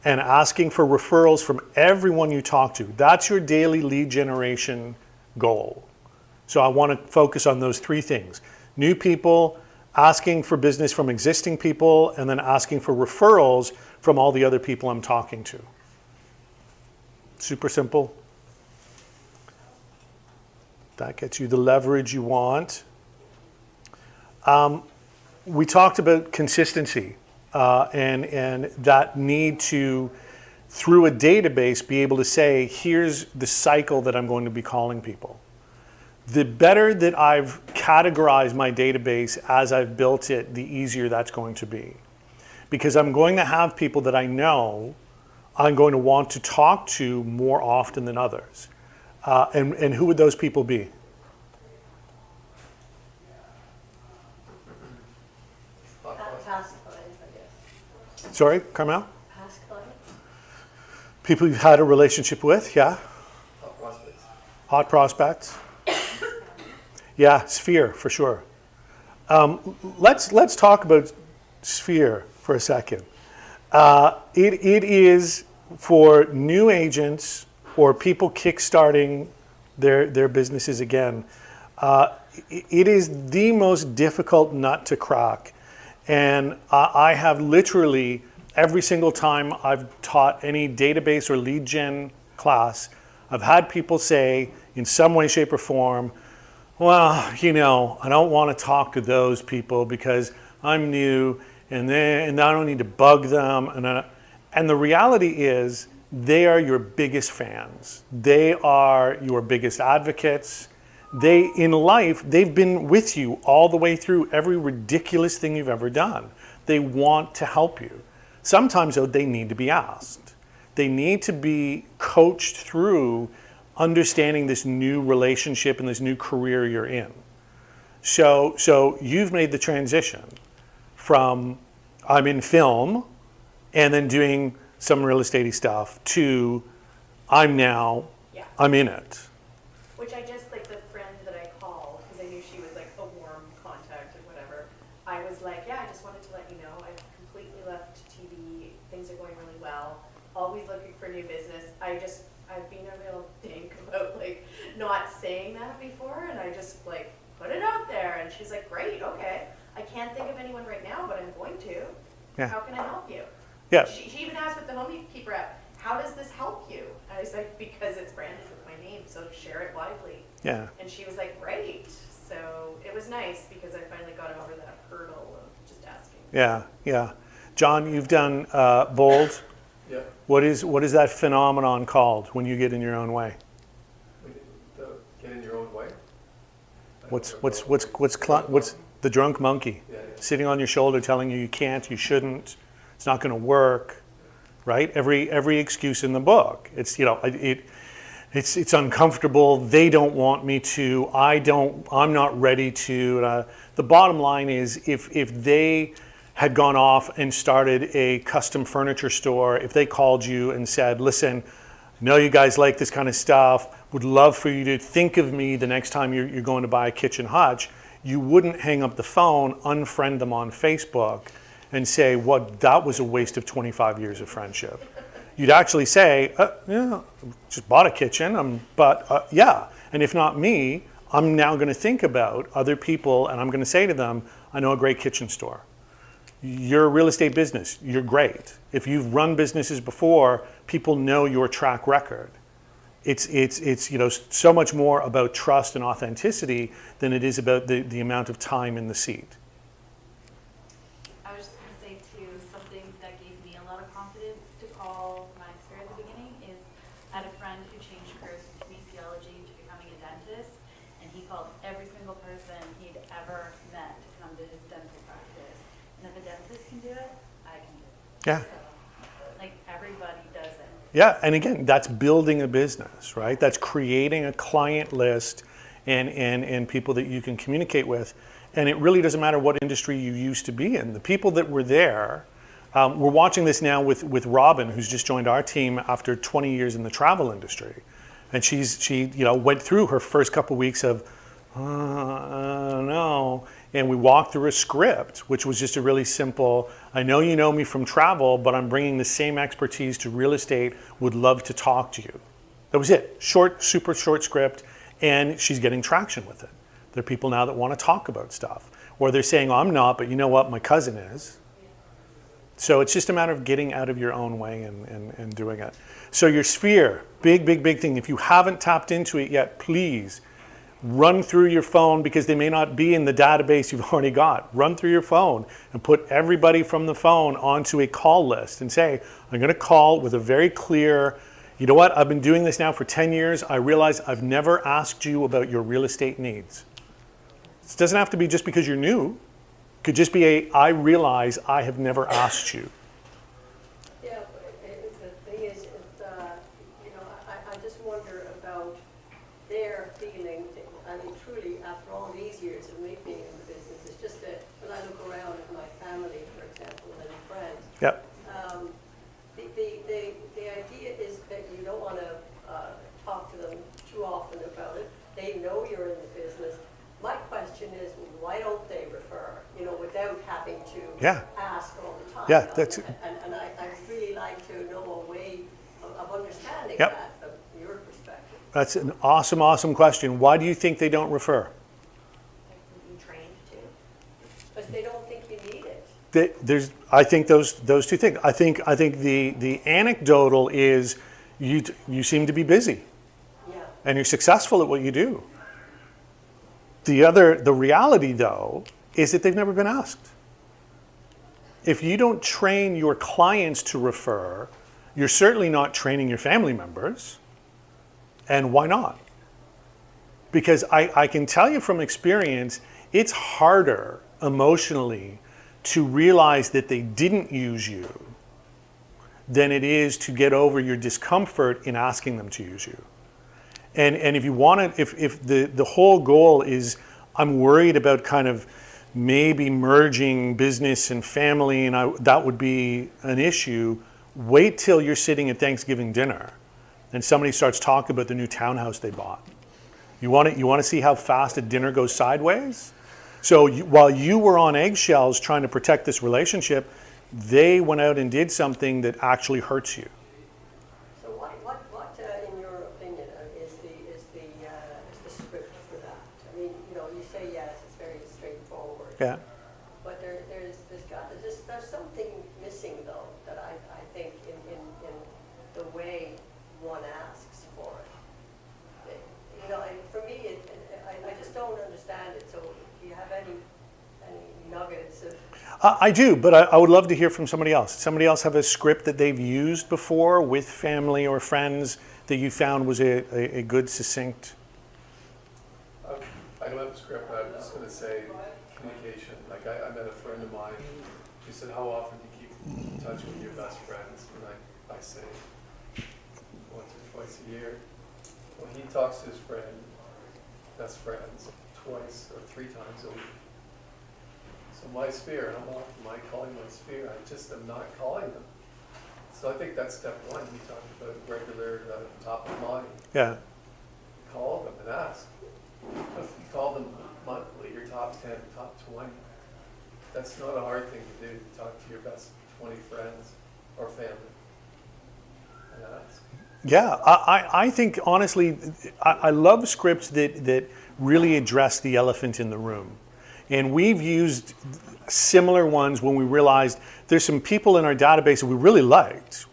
and asking for referrals from everyone you talk to. That's your daily lead generation goal. So I want to focus on those 3 things. New people, asking for business from existing people, and then asking for referrals from all the other people I'm talking to. Super simple. That gets you the leverage you want. We talked about consistency and that need to, through a database, be able to say, here's the cycle that I'm going to be calling people. The better that I've categorized my database as I've built it, the easier that's going to be. Because I'm going to have people that I know I'm going to want to talk to more often than others. And who would those people be? Past clients, I guess. Sorry, Carmel? Past clients? People you've had a relationship with, yeah? Prospects. Hot prospects. Yeah, Sphere, for sure. Let's talk about Sphere for a second. It is for new agents or people kickstarting their businesses again. It is the most difficult nut to crack. And I have literally, every single time I've taught any database or lead gen class, I've had people say in some way, shape, or form, well, I don't want to talk to those people because I'm new and I don't need to bug them. And the reality is, they are your biggest fans. They are your biggest advocates. In life, they've been with you all the way through every ridiculous thing you've ever done. They want to help you. Sometimes, though, they need to be asked. They need to be coached through understanding this new relationship and this new career you're in. So you've made the transition from I'm in film and then doing some real estate stuff to I'm in it. Which I just, like the friend that I called, because I knew she was like a warm contact or whatever, I was like, yeah, I just wanted to let you know, I've completely left TV, things are going really well, always looking for new business. I've been a real dink about like not saying that before, and I just like put it out there, and she's like, great, okay. I can't think of anyone right now, but I'm going to. Yeah. How can I help you? Yeah. She even asked with the Homekeeper app, how does this help you? I was like, because it's branded with my name, so share it widely. Yeah. And she was like, great. So it was nice because I finally got over that hurdle of just asking. Yeah. John, you've done Bold. Yeah. What is that phenomenon called when you get in your own way? Get in your own way? What's the drunk monkey Yeah. sitting on your shoulder telling you can't, you shouldn't, it's not going to work, right? Every excuse in the book. It's it's uncomfortable. They don't want me to. I'm not ready to. The bottom line is if they had gone off and started a custom furniture store, if they called you and said, listen, I know you guys like this kind of stuff, would love for you to think of me the next time you're going to buy a kitchen hutch, you wouldn't hang up the phone, unfriend them on Facebook, and say, that was a waste of 25 years of friendship. You'd actually say, yeah, just bought a kitchen, yeah. And if not me, I'm now going to think about other people, and I'm going to say to them, I know a great kitchen store. You're a real estate business. You're great. If you've run businesses before, people know your track record. It's so much more about trust and authenticity than it is about the amount of time in the seat. I was just gonna say too, something that gave me a lot of confidence to call my sphere at the beginning is I had a friend who changed careers from kinesiology to becoming a dentist, and he called every single person he'd ever met to come to his dental practice. And if a dentist can do it, I can do it. Yeah. So, like, everybody does it. Yeah, and again, that's building a business, right? That's creating a client list and people that you can communicate with. And it really doesn't matter what industry you used to be in. The people that were there, we're watching this now with Robin, who's just joined our team after 20 years in the travel industry. And she went through her first couple weeks of, no. And we walked through a script, which was just a really simple, I know you know me from travel, but I'm bringing the same expertise to real estate, would love to talk to you. That was it. Short, super short script, and she's getting traction with it. There are people now that want to talk about stuff. Or they're saying, I'm not, but you know what, my cousin is. So it's just a matter of getting out of your own way and doing it. So your sphere, big thing. If you haven't tapped into it yet, please run through your phone, because they may not be in the database you've already got. Run through your phone and put everybody from the phone onto a call list and say, I'm going to call with a very clear, you know what, I've been doing this now for 10 years. I realize I've never asked you about your real estate needs. It doesn't have to be just because you're new. It could just be I realize I have never asked you. Yeah, but the thing is, I just wonder about their feeling. I mean, truly, after all these years of me being in the business, it's just that when I look around at my family, for example, and friends, Yep. the idea is that you don't want to talk to them too often about it. They know you're in the business. My question is, why don't they refer, without having to ask all the time? Yeah, that's it. And I'd really like to know a way of understanding Yep. that from your perspective. That's an awesome question. Why do you think they don't refer? Being trained to. Because they don't think you need it. I think those two things. I think the anecdotal is you seem to be busy Yeah. and you're successful at what you do. The reality though is that they've never been asked. if you don't train your clients to refer, you're certainly not training your family members. And why not? Because I can tell you from experience, it's harder emotionally to realize that they didn't use you than it is to get over your discomfort in asking them to use you. And if you want to, if the whole goal is, I'm worried about kind of maybe merging business and family, and that would be an issue, wait till you're sitting at Thanksgiving dinner and somebody starts talking about the new townhouse they bought. You want to see how fast a dinner goes sideways? So while you were on eggshells trying to protect this relationship, they went out and did something that actually hurts you. So what in your opinion, is the script for that? I mean, you say yes, it's very straightforward. Yeah. But there's something missing though, that I think in the way one asks for it. And for me, I just don't understand it. So do you have any nuggets of? I do, but I would love to hear from somebody else. Somebody else have a script that they've used before with family or friends that you found was a good, succinct? I don't have a script, but I'm just going to say communication. Like I met a friend of mine who said, how often do you keep in touch with your best friends? And I say, once or twice a year. Well, he talks to his best friends, twice or 3 times a week. So my sphere, how often am I calling my sphere? I just am not calling them. So I think that's step 1. We talked about regular, top of mind. Yeah. Call them and ask. If you call them monthly, your top 10, top 20, that's not a hard thing to do. Talk to your best 20 friends or family and ask. Yeah, I think honestly, I love scripts that really address the elephant in the room. And we've used similar ones when we realized there's some people in our database that we really liked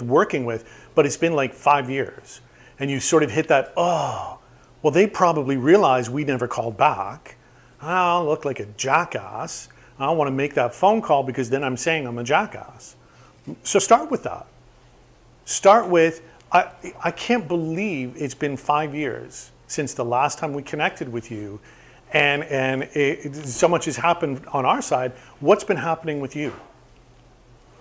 working with, but it's been like 5 years. And you sort of hit that, oh, well, they probably realized we never called back. I look like a jackass. I don't want to make that phone call because then I'm saying I'm a jackass. So start with that. Start with, I can't believe it's been 5 years since the last time we connected with you. And so much has happened on our side. What's been happening with you?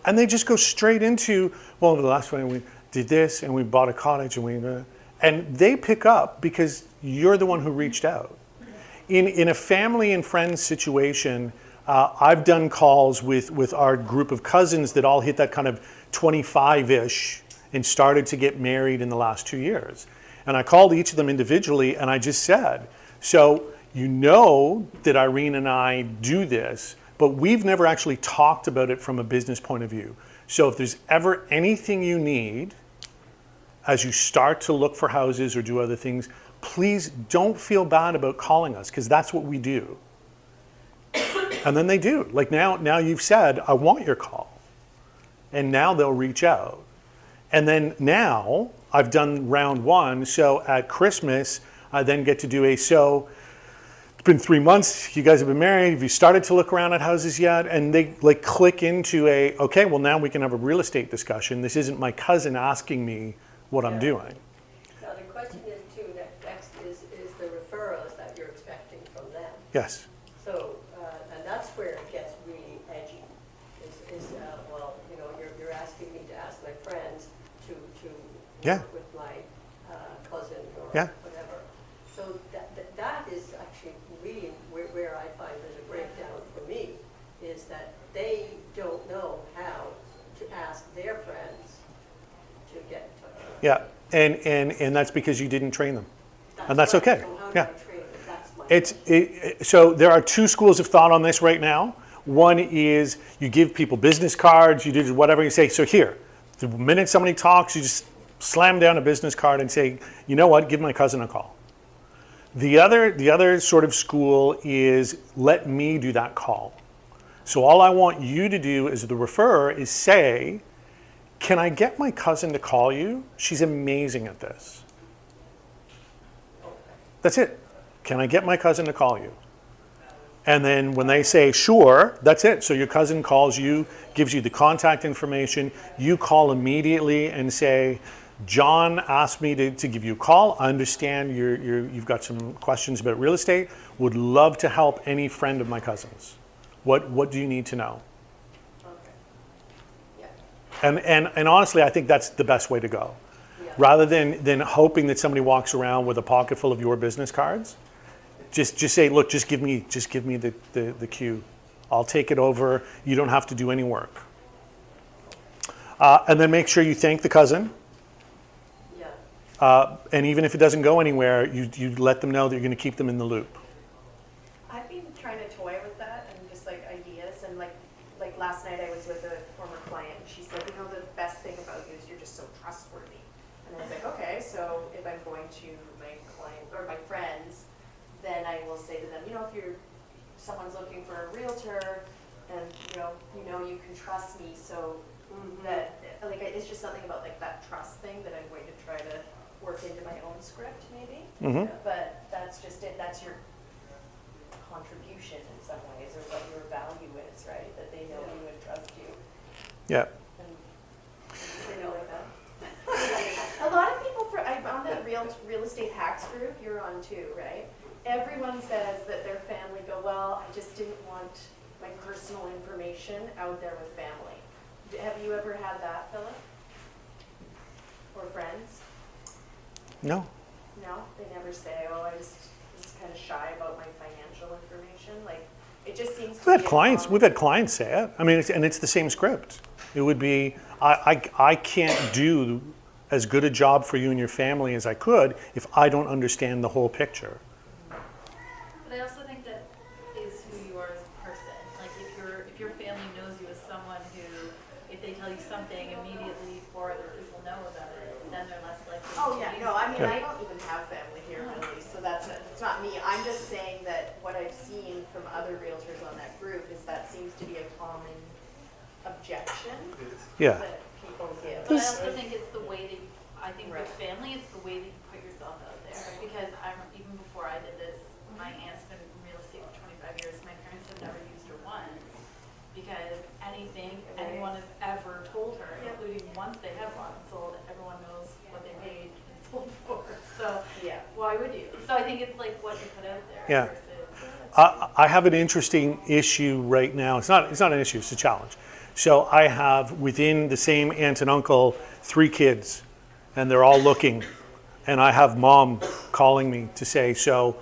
And they just go straight into, well, over the last one we did this and we bought a cottage and they pick up because you're the one who reached out. In a family and friends situation, I've done calls with our group of cousins that all hit that kind of 25-ish and started to get married in the last 2 years. And I called each of them individually and I just said, so you know that Irene and I do this, but we've never actually talked about it from a business point of view. So if there's ever anything you need as you start to look for houses or do other things, please don't feel bad about calling us because that's what we do. And then they do. Like now you've said, I want your call. And now they'll reach out. And then now I've done round 1. So at Christmas, I then get to do so it's been 3 months, you guys have been married, have you started to look around at houses yet? And they like click into okay, well now we can have a real estate discussion. This isn't my cousin asking me what I'm doing. Now the question is too, next is the referrals that you're expecting from them. Yes. So, and that's where it gets really edgy, well, you're asking me to ask my friends to Yeah. work with my cousin or Yeah. whatever. So that is actually really where I find there's a breakdown for me, is that they don't know how to ask their friends to get in touch with them. Yeah, and that's because you didn't train them. And that's right. okay. So how do Yeah. I train them? That's my So there are 2 schools of thought on this right now. One is you give people business cards, you do whatever, you say, so here, the minute somebody talks, you just slam down a business card and say, you know what, give my cousin a call. The other sort of school is let me do that call. So all I want you to do as the referrer is say, can I get my cousin to call you? She's amazing at this. That's it. Can I get my cousin to call you? And then when they say sure, that's it. So your cousin calls you, gives you the contact information. You call immediately and say, John asked me to give you a call. I understand you've got some questions about real estate. Would love to help any friend of my cousin's. What do you need to know? Okay. Yeah, And honestly, I think that's the best way to go. yeah. Rather than hoping that somebody walks around with a pocket full of your business cards, just say, look, just give me the cue. I'll take it over. You don't have to do any work. And then make sure you thank the cousin. Yeah. And even if it doesn't go anywhere, you let them know that you're going to keep them in the loop. I've been trying to toy with that and just like ideas and like last night I was with a former client and she said, you know, the best thing about you is you're just so trustworthy. And I was like, okay, so if I'm going to my client or my friends, then I will say to them, you know, if someone's looking for a realtor and you know you can trust me, so that like it's just something about like that trust thing that I'm going to try to work into my own script maybe. Mhm. But that's just it. That's your contribution in some ways, or what your value is, right? That they know you and trust you. Yeah. And they know like that. A lot of people, I'm on that real estate hacks group. You're on too, right? Everyone says that their family go, well, I just didn't want my personal information out there with family. Have you ever had that, Philip? Or friends? No. No, they never say, oh, I was kind of shy about my financial information. Like, it just seems to We've be had clients. common- We've had clients say it. I mean, it's the same script. It would be, I can't do as good a job for you and your family as I could if I don't understand the whole picture. But I also think that is who you are as a person. Like if your family knows you as someone who, if they tell you something immediately before other people know about it, then they're less likely to Oh, yeah, use no, I mean, Yeah. I don't even have family here really, so it's not me. I'm just saying that what I've seen from other realtors on that group is that seems to be a common objection Yeah. that people give. But I also think it's the way that, I think Right. with family, it's the way that you put yourself out there. Because even before I did this, my aunt's been in real estate for 25 years. My parents have never used her once. Because anything anyone has ever told her, Yeah. including once they have one sold, everyone knows what they paid and sold for. So Yeah. why would you? So I think it's like what you put out there Yeah. versus. I have an interesting issue right now. It's not an issue, it's a challenge. So I have within the same aunt and uncle 3 kids, and they're all looking. And I have mom calling me to say, so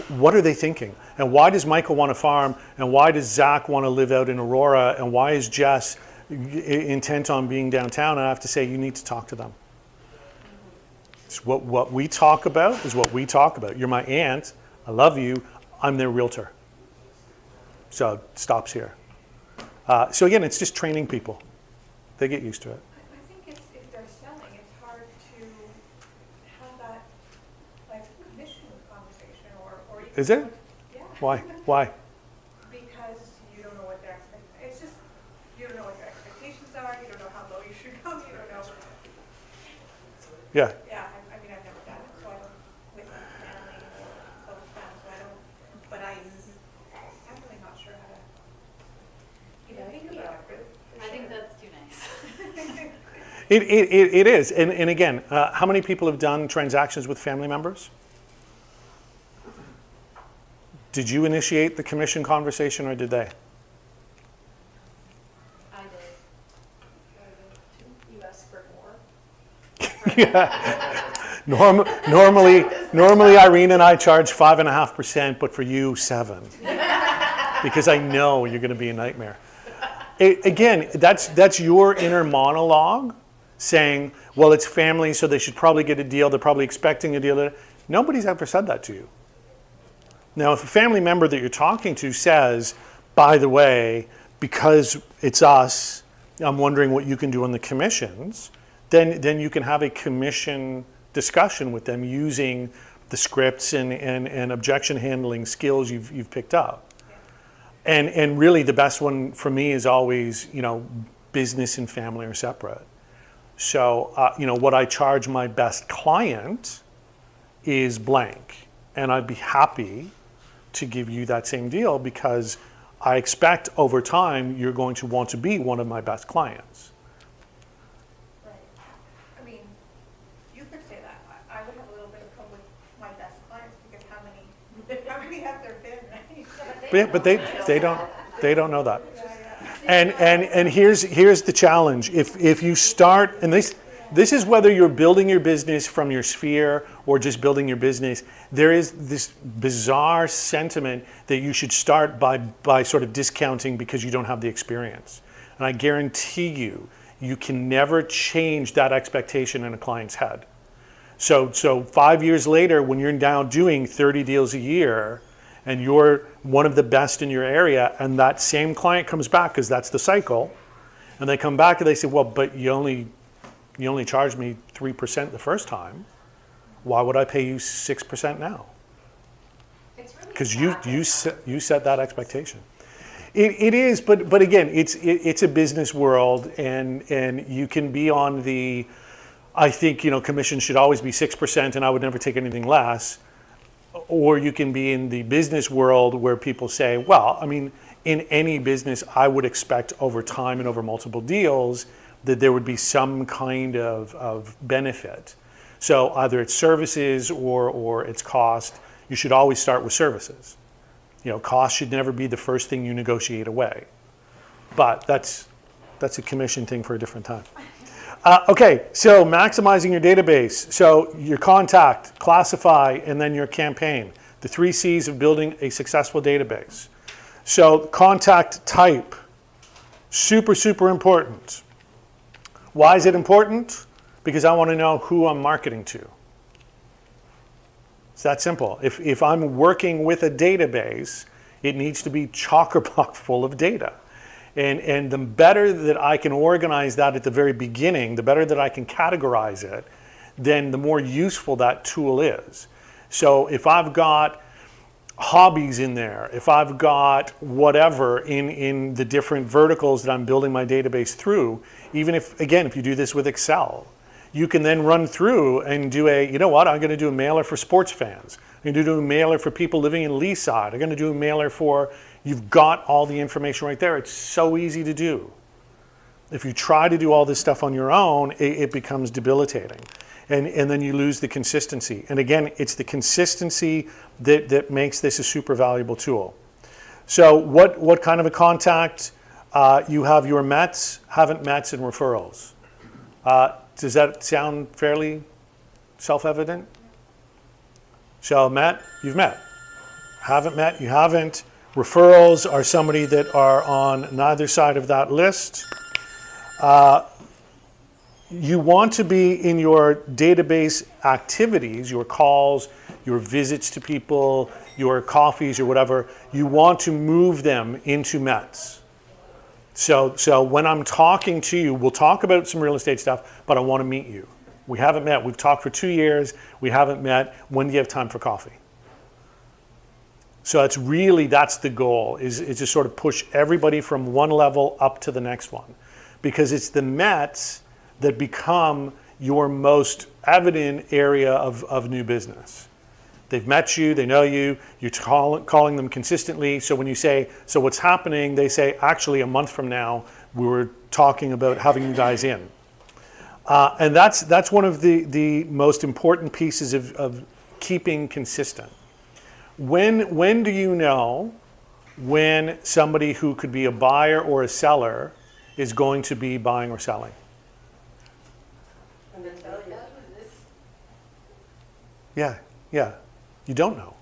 what are they thinking? And why does Michael want to farm? And why does Zach want to live out in Aurora? And why is Jess intent on being downtown? And I have to say, you need to talk to them. It's what we talk about is what we talk about. You're my aunt. I love you. I'm their realtor. So it stops here. So again, it's just training people. They get used to it. I think it's, if they're selling, it's hard to have that, like, commission conversation or even. Is it? Yeah. Why? Why? Because you don't know what their it's just, you don't know what their expectations are, you don't know how low you should go, you don't know. Yeah. Yeah, I mean, I've never done it, so I don't, with family or close friends, so I don't, but I'm really not sure how to even think about it. I think that's too nice. It is. And again, how many people have done transactions with family members? Did you initiate the commission conversation or did they? I did. You ask for more. Normally, Irene and I charge 5.5%, but for you, 7%. Because I know you're going to be a nightmare. Again, that's your inner monologue saying, well, it's family, so they should probably get a deal. They're probably expecting a deal. Nobody's ever said that to you. Now, if a family member that you're talking to says, by the way, because it's us, I'm wondering what you can do on the commissions, then you can have a commission discussion with them using the scripts and objection handling skills you've picked up. And really the best one for me is always, business and family are separate. So, what I charge my best client is blank. And I'd be happy to give you that same deal because I expect over time you're going to want to be one of my best clients. Right. I mean, you could say that. I would have a little bit of trouble with my best clients because how many have there been, right? But they don't know that. And here's the challenge. If you start, and this is whether you're building your business from your sphere or just building your business, there is this bizarre sentiment that you should start by sort of discounting because you don't have the experience. And I guarantee you can never change that expectation in a client's head. So 5 years later, when you're now doing 30 deals a year and you're one of the best in your area, and that same client comes back, because that's the cycle, and they come back and they say, well, but you only charged me 3% the first time. Why would I pay you 6% now? It's really Because sad. you set that expectation. It is, but again, it's a business world, and you can be on the, I think, commission should always be 6%, and I would never take anything less. Or you can be in the business world where people say, well, I mean, in any business, I would expect over time and over multiple deals that there would be some kind of benefit. So either it's services or it's cost. You should always start with services. Cost should never be the first thing you negotiate away. But that's a commission thing for a different time. Okay, so maximizing your database. So your contact, classify, and then your campaign. The 3 C's of building a successful database. So contact type, super, super important. Why is it important? Because I want to know who I'm marketing to. It's that simple. If I'm working with a database, it needs to be chock-a-block full of data. And the better that I can organize that at the very beginning, the better that I can categorize it, then the more useful that tool is. So if I've got hobbies in there, if I've got whatever in the different verticals that I'm building my database through, even if you do this with Excel, you can then run through and do I'm going to do a mailer for sports fans. I'm going to do a mailer for people living in Leaside. I'm going to do a mailer for, you've got all the information right there. It's so easy to do. If you try to do all this stuff on your own, it becomes debilitating. And then you lose the consistency. And again, it's the consistency that makes this a super valuable tool. So what kind of a contact? You have your METs, haven't METs, and referrals. Does that sound fairly self-evident? So met, you've met. Haven't met, you haven't. Referrals are somebody that are on neither side of that list. You want to be in your database activities, your calls, your visits to people, your coffees or whatever, you want to move them into METs. So when I'm talking to you, we'll talk about some real estate stuff, but I want to meet you. We haven't met. We've talked for 2 years. We haven't met. When do you have time for coffee? So that's the goal, is to sort of push everybody from one level up to the next one. Because it's the METs that become your most evident area of new business. They've met you, they know you, you're calling them consistently. So when you say, so what's happening? They say, actually a month from now, we were talking about having you guys in. And that's one of the most important pieces of keeping consistent. When do you know when somebody who could be a buyer or a seller is going to be buying or selling? And then tell you. Yeah. You don't know.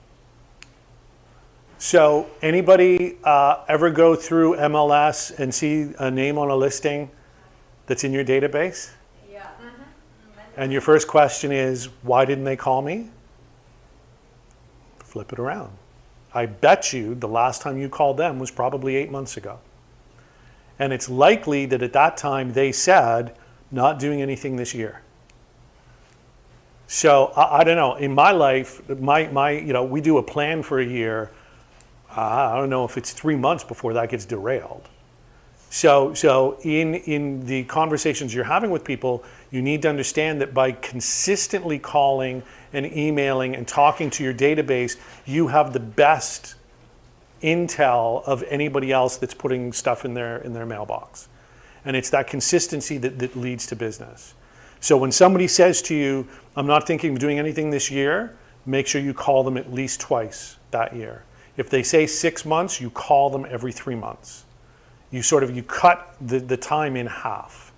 So anybody ever go through MLS and see a name on a listing that's in your database? Yeah. And your first question is, why didn't they call me? Flip it around. I bet you the last time you called them was probably 8 months ago. And it's likely that at that time they said, not doing anything this year. So I don't know. In my life, we do a plan for a year. I don't know if it's 3 months before that gets derailed. So in the conversations you're having with people, you need to understand that by consistently calling and emailing and talking to your database, you have the best intel of anybody else that's putting stuff in their mailbox. And it's that consistency that leads to business. So when somebody says to you, I'm not thinking of doing anything this year, make sure you call them at least twice that year. If they say 6 months, you call them every 3 months. You cut the time in half,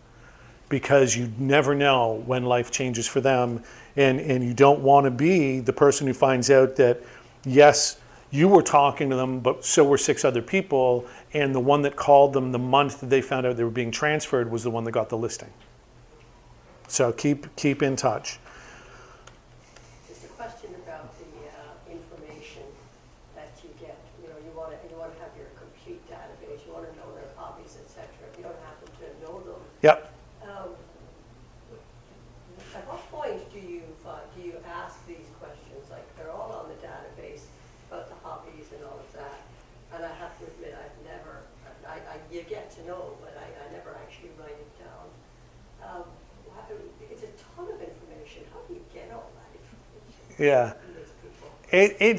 because you never know when life changes for them, and you don't want to be the person who finds out that, yes, you were talking to them, but so were 6 other people, and the one that called them the month that they found out they were being transferred was the one that got the listing. So keep in touch. Just a question about the information that you get. You know, you want to have your complete database. You want to know their hobbies, etc. If you don't happen to know them, Yep. at what point do you ask these questions? Like, they're all on the database about the hobbies and all of that. And I have to admit, you get to know, but I never actually write it down. It's a ton of information. How do you get all that information? Yeah. From these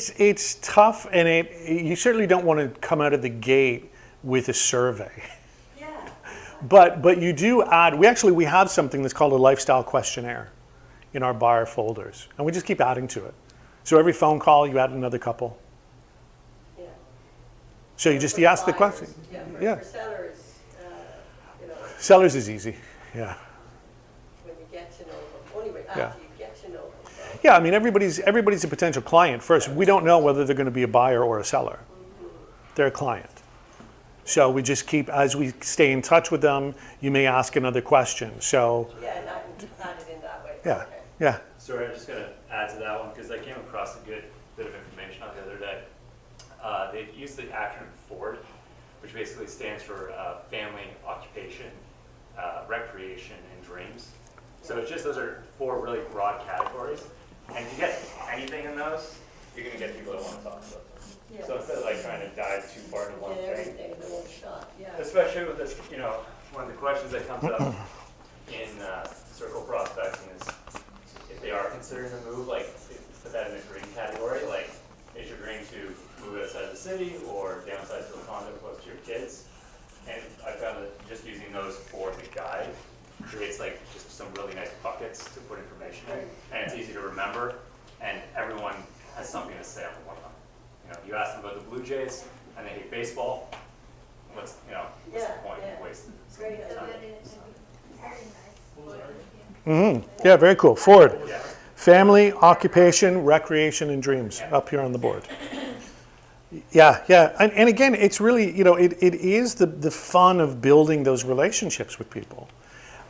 people? It's tough, and you certainly don't want to come out of the gate with a survey. Yeah. But you do add, we have something that's called a lifestyle questionnaire in our buyer folders, and we just keep adding to it. So every phone call, you add another couple. Yeah. So you ask the buyers, question. For sellers, you know, Sellers is easy. Yeah. when you get to know them. Anyway, Yeah. after you get to know them. So, Yeah, I mean, everybody's a potential client first. We don't know whether they're going to be a buyer or a seller. They're a client. So we just keep, as we stay in touch with them, you may ask another question. So, yeah, and add it in that way. yeah, Okay. yeah. Sorry, I'm just going to add to that one because I came across a good bit of information on the other day. They used the acronym FORD, which basically stands for family, occupation, recreation, and dreams. So it's just those are 4 really broad categories. And if you get anything in those, you're going to get people that want to talk about them. Yeah. So instead of like trying to dive too far into one Get thing, everything in the one shot, yeah. especially with this, one of the questions that comes up in circle prospecting is if they are considering a move, like put that in the dream category, like is your dream to move outside of the city or downsize to a condo close to your kids? And I found that just using those for the guide creates like just some really nice buckets to put information in, and it's easy to remember, and everyone has something to say on one of them. You ask them about the Blue Jays, and they hate baseball. What's the point? Yeah. Wasted Great. time. Yeah, very cool. Ford. Yeah. Family, occupation, recreation, and dreams up here on the board. Yeah. And again, it's really, it is the fun of building those relationships with people.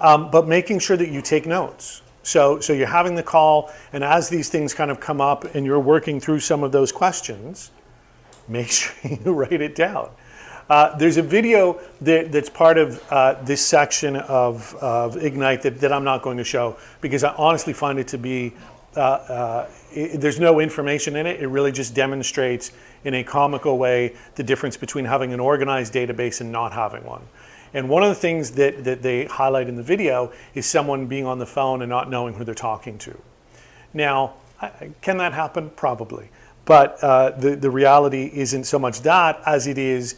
But making sure that you take notes. So you're having the call, and as these things kind of come up and you're working through some of those questions, make sure you write it down. There's a video that's part of this section of Ignite that I'm not going to show because I honestly find it to be, there's no information in it. It really just demonstrates in a comical way the difference between having an organized database and not having one. And one of the things that they highlight in the video is someone being on the phone and not knowing who they're talking to. Now, can that happen? Probably. But the reality isn't so much that as it is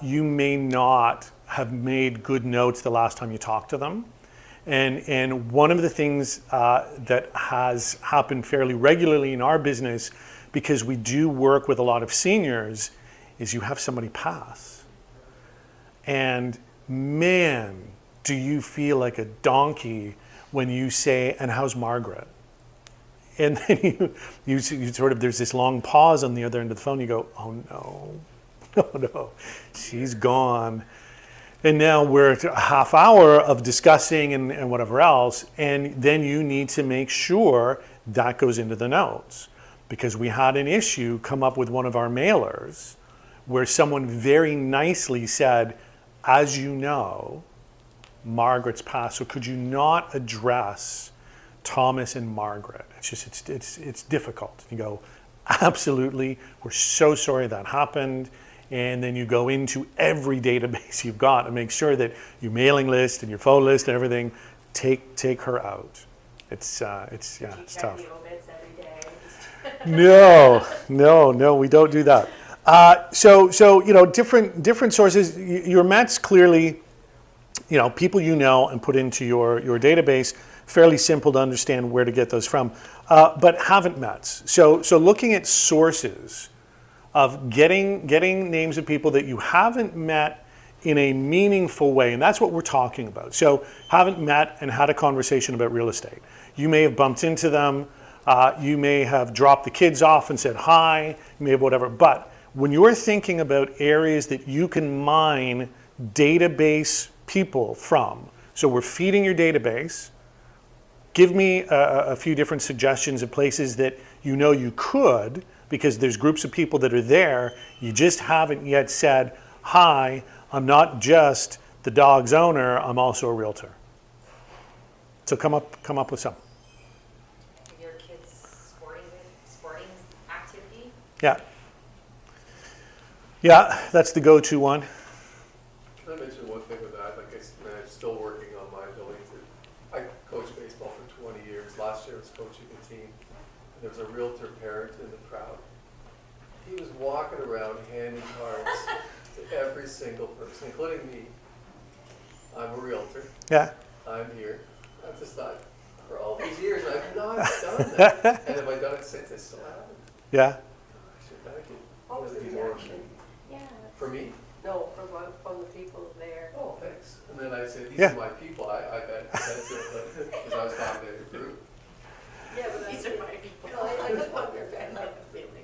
you may not have made good notes the last time you talked to them. And one of the things that has happened fairly regularly in our business, because we do work with a lot of seniors, is you have somebody pass. And man, do you feel like a donkey when you say, and how's Margaret? And then you sort of, there's this long pause on the other end of the phone. You go, oh no, she's gone. And now we're at a half hour of discussing and whatever else. And then you need to make sure that goes into the notes. Because we had an issue come up with one of our mailers where someone very nicely said, as you know, Margaret's passed, so could you not address Thomas and Margaret? It's just, it's difficult. You go, absolutely, we're so sorry that happened. And then you go into every database you've got and make sure that your mailing list and your phone list and everything, take her out. It's tough. The obits every day. No, we don't do that. So different sources. Your Mets clearly, people and put into your database. Fairly simple to understand where to get those from, but haven't Mets. So looking at sources of getting names of people that you haven't met in a meaningful way, and that's what we're talking about. So haven't met and had a conversation about real estate. You may have bumped into them. You may have dropped the kids off and said hi. You may have whatever, but when you're thinking about areas that you can mine database people from, so we're feeding your database, give me a few different suggestions of places that you could, because there's groups of people that are there, you just haven't yet said, hi, I'm not just the dog's owner, I'm also a realtor. So come up with some. Your kids' sporting activity? Yeah, that's the go-to one. Can I mention one thing with that? I'm still working on my ability to. I coached baseball for 20 years. Last year I was coaching a team. And there was a realtor parent in the crowd. He was walking around handing cards to every single person, including me. I'm a realtor. Yeah. I'm here. I just thought, for all these years, I've not done that. And have I done it since? I still haven't. Yeah. Thank you. What was the reaction? For me? No, from the people there. Oh, thanks. And then I said, these Yeah. are my people. I bet that's it. Because I was talking to the group. Yeah, but These are my people. I just wonder,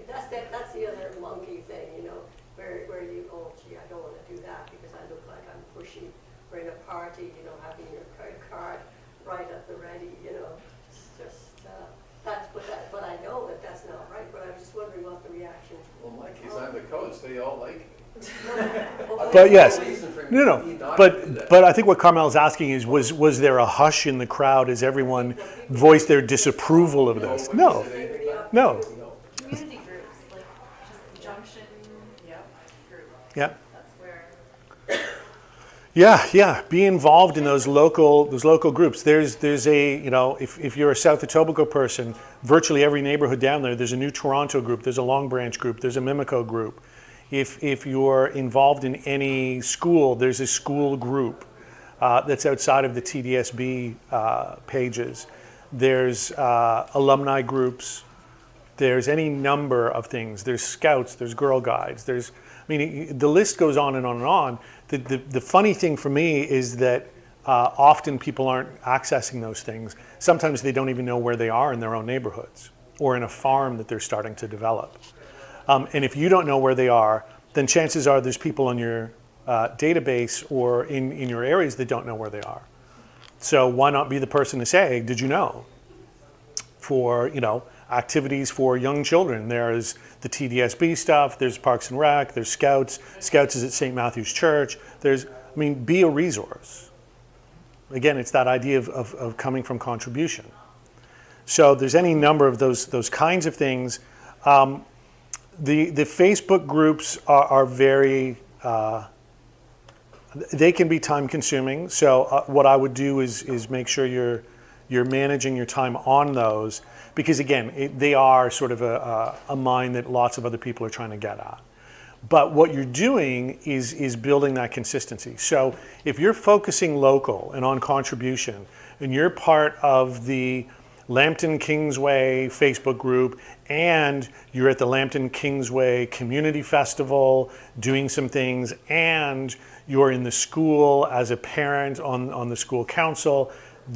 that's the other monkey thing, where you, oh gee, I don't want to do that because I look like I'm pushy. We're in a party, having your credit card right at the ready, it's just, but I know that that's not right, but I was just wondering what the reaction. Well, in my case, I'm the coach. They all like me. But yes, reason for no, me not to do that. but I think what Carmel's asking is, was there a hush in the crowd as everyone voiced their disapproval of this? No, no, Community groups, like just Junction group, yeah. that's where. Yeah. Be involved in those local groups. There's if you're a South Etobicoke person, virtually every neighborhood down there's a New Toronto group, there's a Long Branch group, there's a Mimico group. If you're involved in any school, there's a school group that's outside of the TDSB pages. There's alumni groups. There's any number of things. There's scouts. There's Girl Guides. The list goes on and on and on. The funny thing for me is that often people aren't accessing those things. Sometimes they don't even know where they are in their own neighborhoods or in a farm that they're starting to develop. And if you don't know where they are, then chances are there's people on your database or in your areas that don't know where they are. So why not be the person to say, did you know? For, activities for young children. There's the TDSB stuff, there's Parks and Rec, there's Scouts. Scouts is at St. Matthew's Church. Be a resource. Again, it's that idea of coming from contribution. So there's any number of those kinds of things. The Facebook groups are very, they can be time consuming. So what I would do is make sure you're managing your time on those, because again, they are sort of a mine that lots of other people are trying to get at. But what you're doing is building that consistency. So if you're focusing local and on contribution, and you're part of the Lambton Kingsway Facebook group, and you're at the Lambton Kingsway Community Festival doing some things, and you're in the school as a parent on the school council,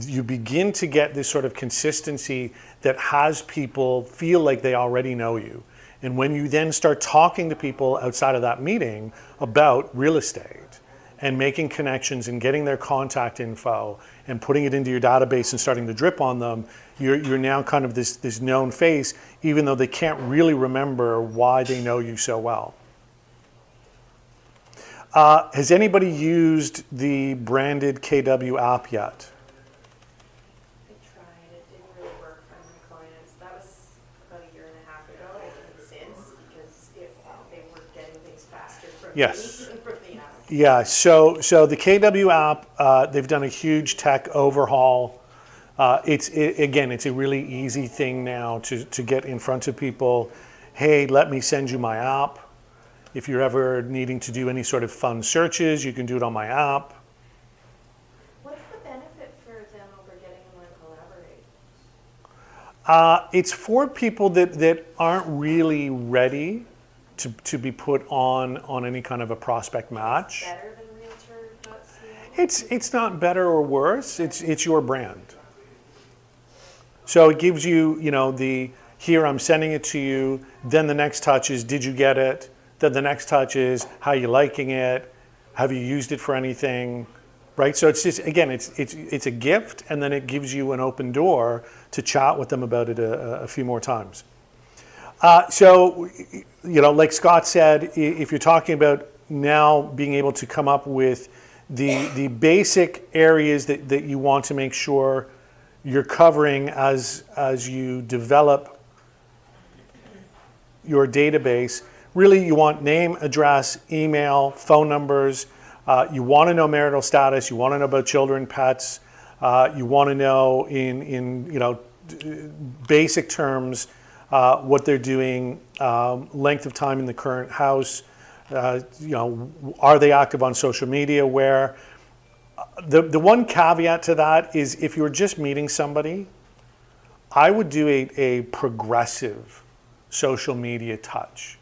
you begin to get this sort of consistency that has people feel like they already know you. And when you then start talking to people outside of that meeting about real estate and making connections and getting their contact info and putting it into your database and starting to drip on them, you're now kind of this known face, even though they can't really remember why they know you so well. Has anybody used the branded KW app yet? I tried, it didn't really work for my clients. That was about a year and a half ago, and since, because if they were getting things faster from Yes. me than from the app. Yeah, so the KW app, they've done a huge tech overhaul. It's a really easy thing now to get in front of people. Hey, let me send you my app. If you're ever needing to do any sort of fun searches, you can do it on my app. What's the benefit for them over getting them on Collaborate? It's for people that aren't really ready to be put on any kind of a prospect match. Better than Realtor.ca? It's not better or worse. It's your brand. So it gives you, here I'm sending it to you. Then the next touch is, did you get it? Then the next touch is, how you liking it? Have you used it for anything? Right? So it's just, again, it's a gift, and then it gives you an open door to chat with them about it a few more times. So, like Scott said, if you're talking about now being able to come up with the basic areas that you want to make sure you're covering as you develop your database, really you want name, address, email, phone numbers. You want to know marital status. You want to know about children, pets. You want to know in basic terms what they're doing, length of time in the current house. Are they active on social media? Where the one caveat to that is if you're just meeting somebody, I would do a progressive social media touch.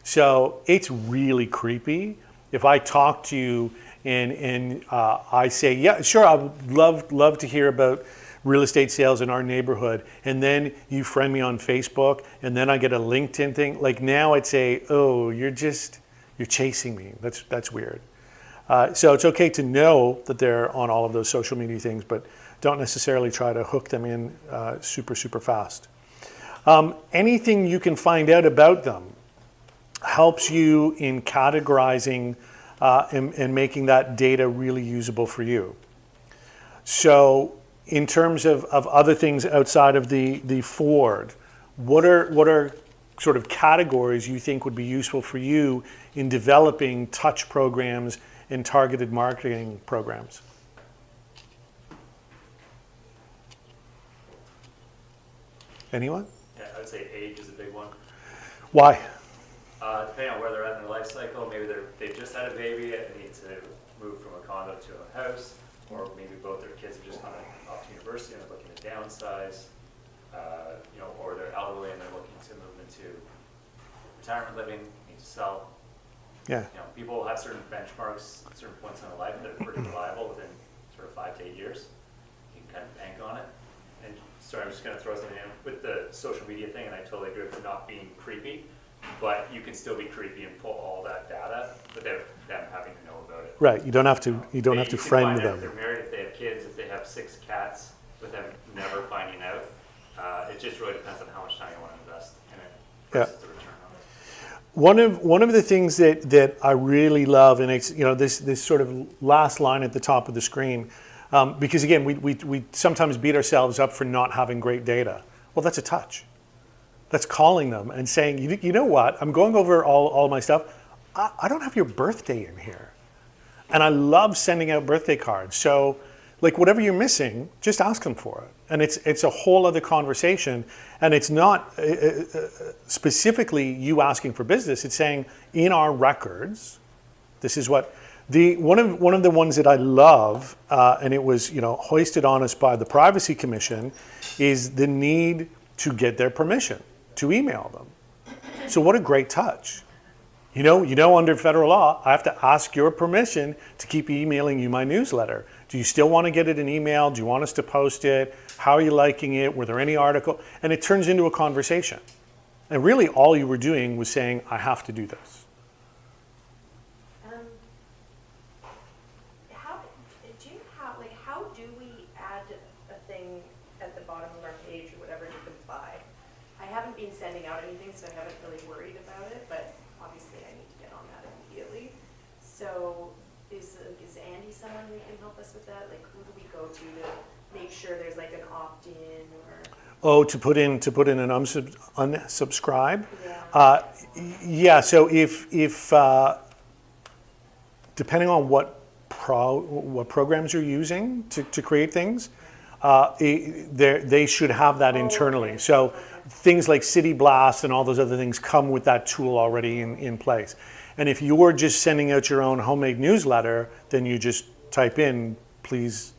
So it's really creepy if I talk to you and I say, yeah, sure, I would love to hear about real estate sales in our neighborhood, and then you friend me on Facebook, and then I get a LinkedIn thing. Like now it's you're chasing me. That's weird. So it's okay to know that they're on all of those social media things, but don't necessarily try to hook them in super fast. Anything you can find out about them helps you in categorizing and making that data really usable for you. So in terms of other things outside of the Ford, what are sort of categories you think would be useful for you in developing touch programs and targeted marketing programs? Anyone? Yeah, I would say age is a big one. Why? Depending on where they're at in their life cycle, maybe they've just had a baby and need to move from a condo to a house, or maybe both their kids have just gone off to university and they're looking to downsize, or they're elderly and they're looking to move into retirement living, need to sell. Yeah. People have certain benchmarks, certain points in their life that are pretty reliable within sort of 5 to 8 years. You can kind of bank on it. And sorry, I'm just going to throw something in with the social media thing, and I totally agree with not being creepy, but you can still be creepy and pull all that data without them having to know about it. Right. You don't have to. You don't have to friend If them. they're married, if they have kids, if they have 6 cats, with them never finding out. It just really depends on how much time you want to invest in it versus the return on it. One of the things that I really love, and it's this sort of last line at the top of the screen, because again we sometimes beat ourselves up for not having great data. Well, that's a touch. That's calling them and saying, you know what? I'm going over all my stuff. I don't have your birthday in here, and I love sending out birthday cards. So, like whatever you're missing, just ask them for it. And it's a whole other conversation, and it's not specifically you asking for business. It's saying in our records, this is what one of the ones that I love, and it was hoisted on us by the Privacy Commission, is the need to get their permission to email them. So what a great touch. Under federal law, I have to ask your permission to keep emailing you my newsletter. Do you still want to get it in email? Do you want us to post it? How are you liking it? Were there any articles? And it turns into a conversation. And really all you were doing was saying, I have to do this. How do we add a thing at the bottom of our page or whatever you can buy? I haven't been sending out anything, so I haven't really worried about it, but obviously I need to get on that immediately. So is Andy someone who can help us with that? Like, who do we go to make sure there's like an opt-in or? Oh, to put in an unsubscribe? Yeah. Yeah. So if depending on what programs you're using to create things, they should have that internally. Okay. So things like City Blast and all those other things come with that tool already in place. And if you're just sending out your own homemade newsletter, then you just type in, please,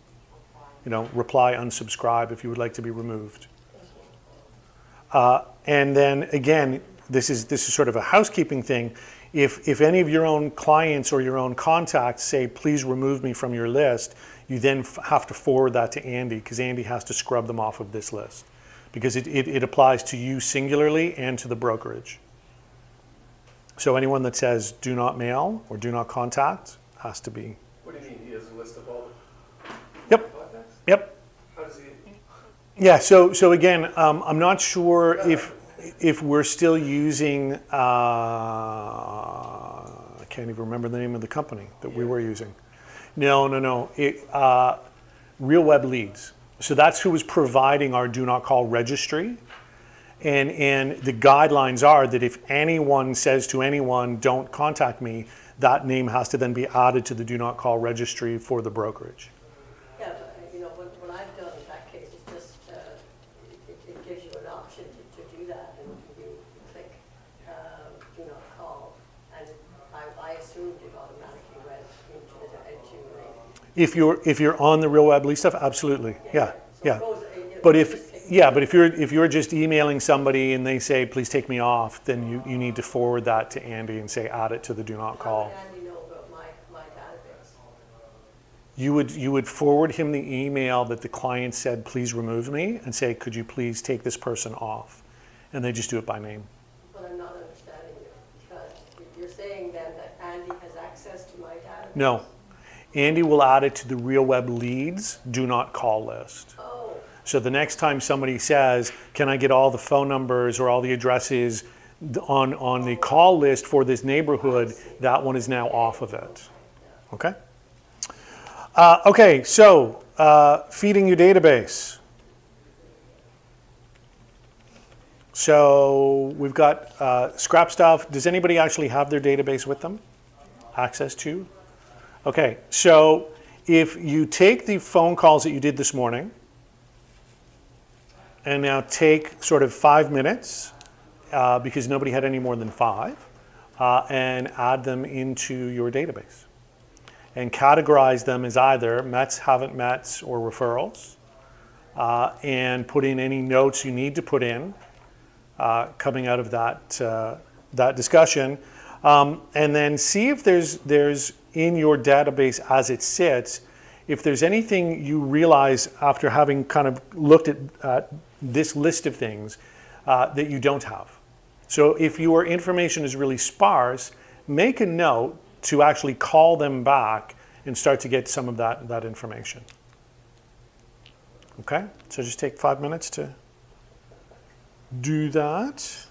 reply, unsubscribe if you would like to be removed. And then again, this is sort of a housekeeping thing. If any of your own clients or your own contacts say, please remove me from your list, you then have to forward that to Andy, because Andy has to scrub them off of this list, because it applies to you singularly and to the brokerage. So anyone that says do not mail or do not contact has to be. What do you mean, he has a list of all Yep. the contacts? Yep. How does he? Yeah, so again, I'm not sure if we're still using, I can't even remember the name of the company that we were using. No. Real Web Leads. So that's who was providing our do not call registry. And the guidelines are that if anyone says to anyone, don't contact me, that name has to then be added to the do not call registry for the brokerage. Yeah, but what I've done in that case is just, it gives you an option to do that, and you click do not call, and I assumed it automatically went into If you're on the Real Web Leads stuff, absolutely, yeah. So it goes, But if you're just emailing somebody and they say, please take me off, then you need to forward that to Andy and say, add it to the do not how call. would Andy know about my database? You would forward him the email that the client said, please remove me, and say, could you please take this person off? And they just do it by name. But I'm not understanding you, because you're saying then that Andy has access to my database? No. Andy will add it to the Real Web Leads do not call list. Oh, So the next time somebody says, can I get all the phone numbers or all the addresses on the call list for this neighborhood, that one is now off of it. Okay? Okay, so feeding your database. So we've got scrap stuff. Does anybody actually have their database with them? Access to? Okay, so if you take the phone calls that you did this morning, and now take sort of 5 minutes, because nobody had any more than 5, and add them into your database. And categorize them as either Mets, haven't Mets, or referrals. And put in any notes you need to put in coming out of that discussion. And then see if there's in your database as it sits, if there's anything you realize after having kind of looked at this list of things that you don't have. So if your information is really sparse, make a note to actually call them back and start to get some of that information. Okay, so just take 5 minutes to do that.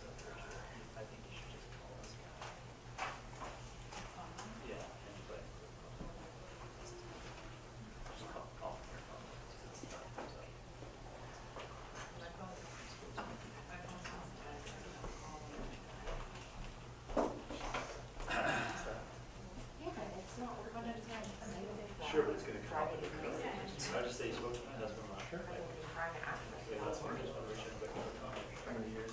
Sure, but it's gonna come up. I just say you spoke to my husband last year. Yeah, that's fine. Just wanna make sure that it's on. How many years?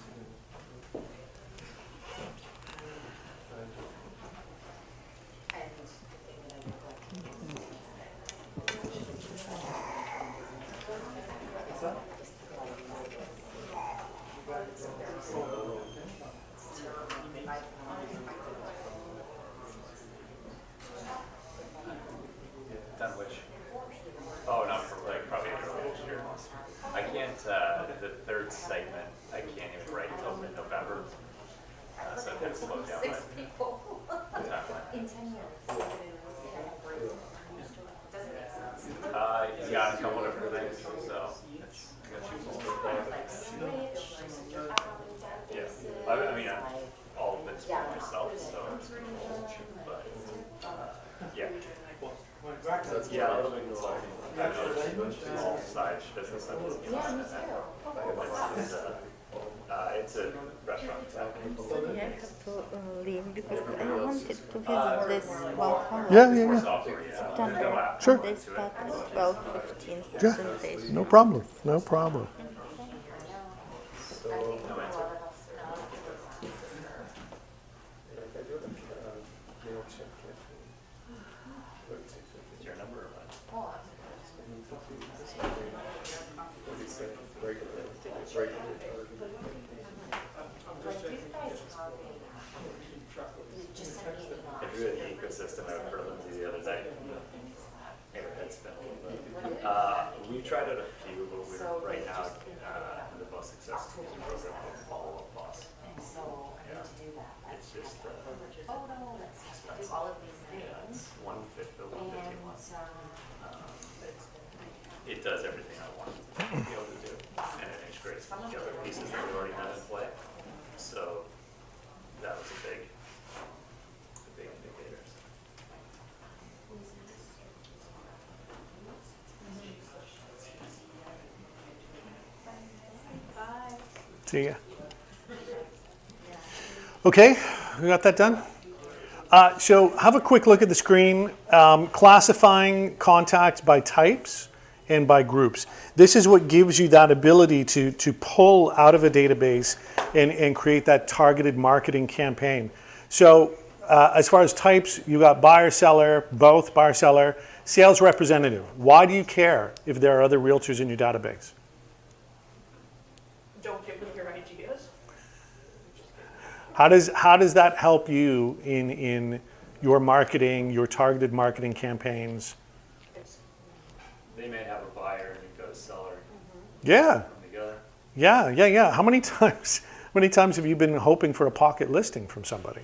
Done which? Oh, not for like probably next year. I can't, the third segment, I can't even write until mid-November. So I've had to slow down my people timeline. in 10 years. Doesn't make sense. Yeah, a couple different things, so it's, I gotta choose one. Like switch, Yeah, I mean, all of it's for myself, so it's gonna but, yeah. That's Yeah, a little bit consulting. Small side business. Yeah, me too. It's a restaurant. I have to leave because I wanted to visit this Valhalla. Yeah. Software, yeah. September. Sure. They start at 12:15 Yeah, presentation. no problem, no problem. So, Like you guys have you just sent me an I drew an ecosystem out for Lindsay the other night. Made her head spin a little bit. We've tried out a few, but we're right now the most successful is a program called Follow Up Boss. And so I need to do that. It's just Oh no, let's do all of these yeah, things. it's 1/5 of what the team And wants. It does everything I want it to be able to do, and it integrates the other pieces that we already have in play. So that was the big indicators. See ya. Okay, we got that done? So have a quick look at the screen, classifying contacts by types and by groups. This is what gives you that ability to pull out of a database and create that targeted marketing campaign. So as far as types, you got buyer, seller, both buyer, seller, sales representative. Why do you care if there are other realtors in your database? Don't give them your ideas. How does that help you in your marketing, your targeted marketing campaigns? They may have a buyer and you've got a seller Yeah, come together. yeah. How many times have you been hoping for a pocket listing from somebody?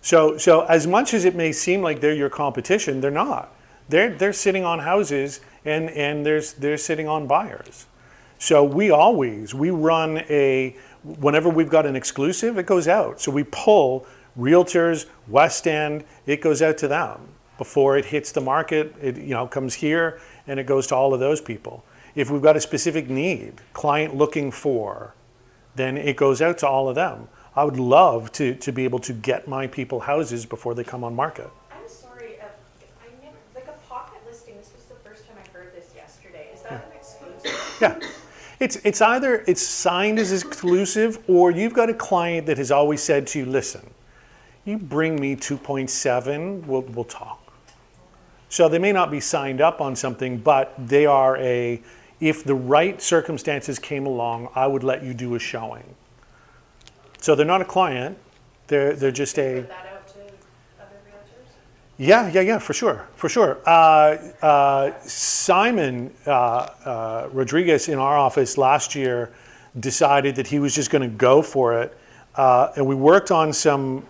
So as much as it may seem like they're your competition, they're not. They're sitting on houses and they're sitting on buyers. So we run whenever we've got an exclusive, it goes out. So we pull realtors, West End, it goes out to them before it hits the market. It comes here and it goes to all of those people. If we've got a specific need, client looking for, then it goes out to all of them. I would love to be able to get my people houses before they come on market. I'm sorry, like a pocket listing, this was the first time I heard this yesterday. Is that an exclusive? Yeah. It's either it's signed as exclusive or you've got a client that has always said to you, listen, you bring me 2.7, we'll talk. So they may not be signed up on something, but they are if the right circumstances came along, I would let you do a showing. So they're not a client, they're just a... Put that out to other realtors? Yeah, for sure. Simon Rodriguez in our office last year decided that he was just going to go for it, and we worked on some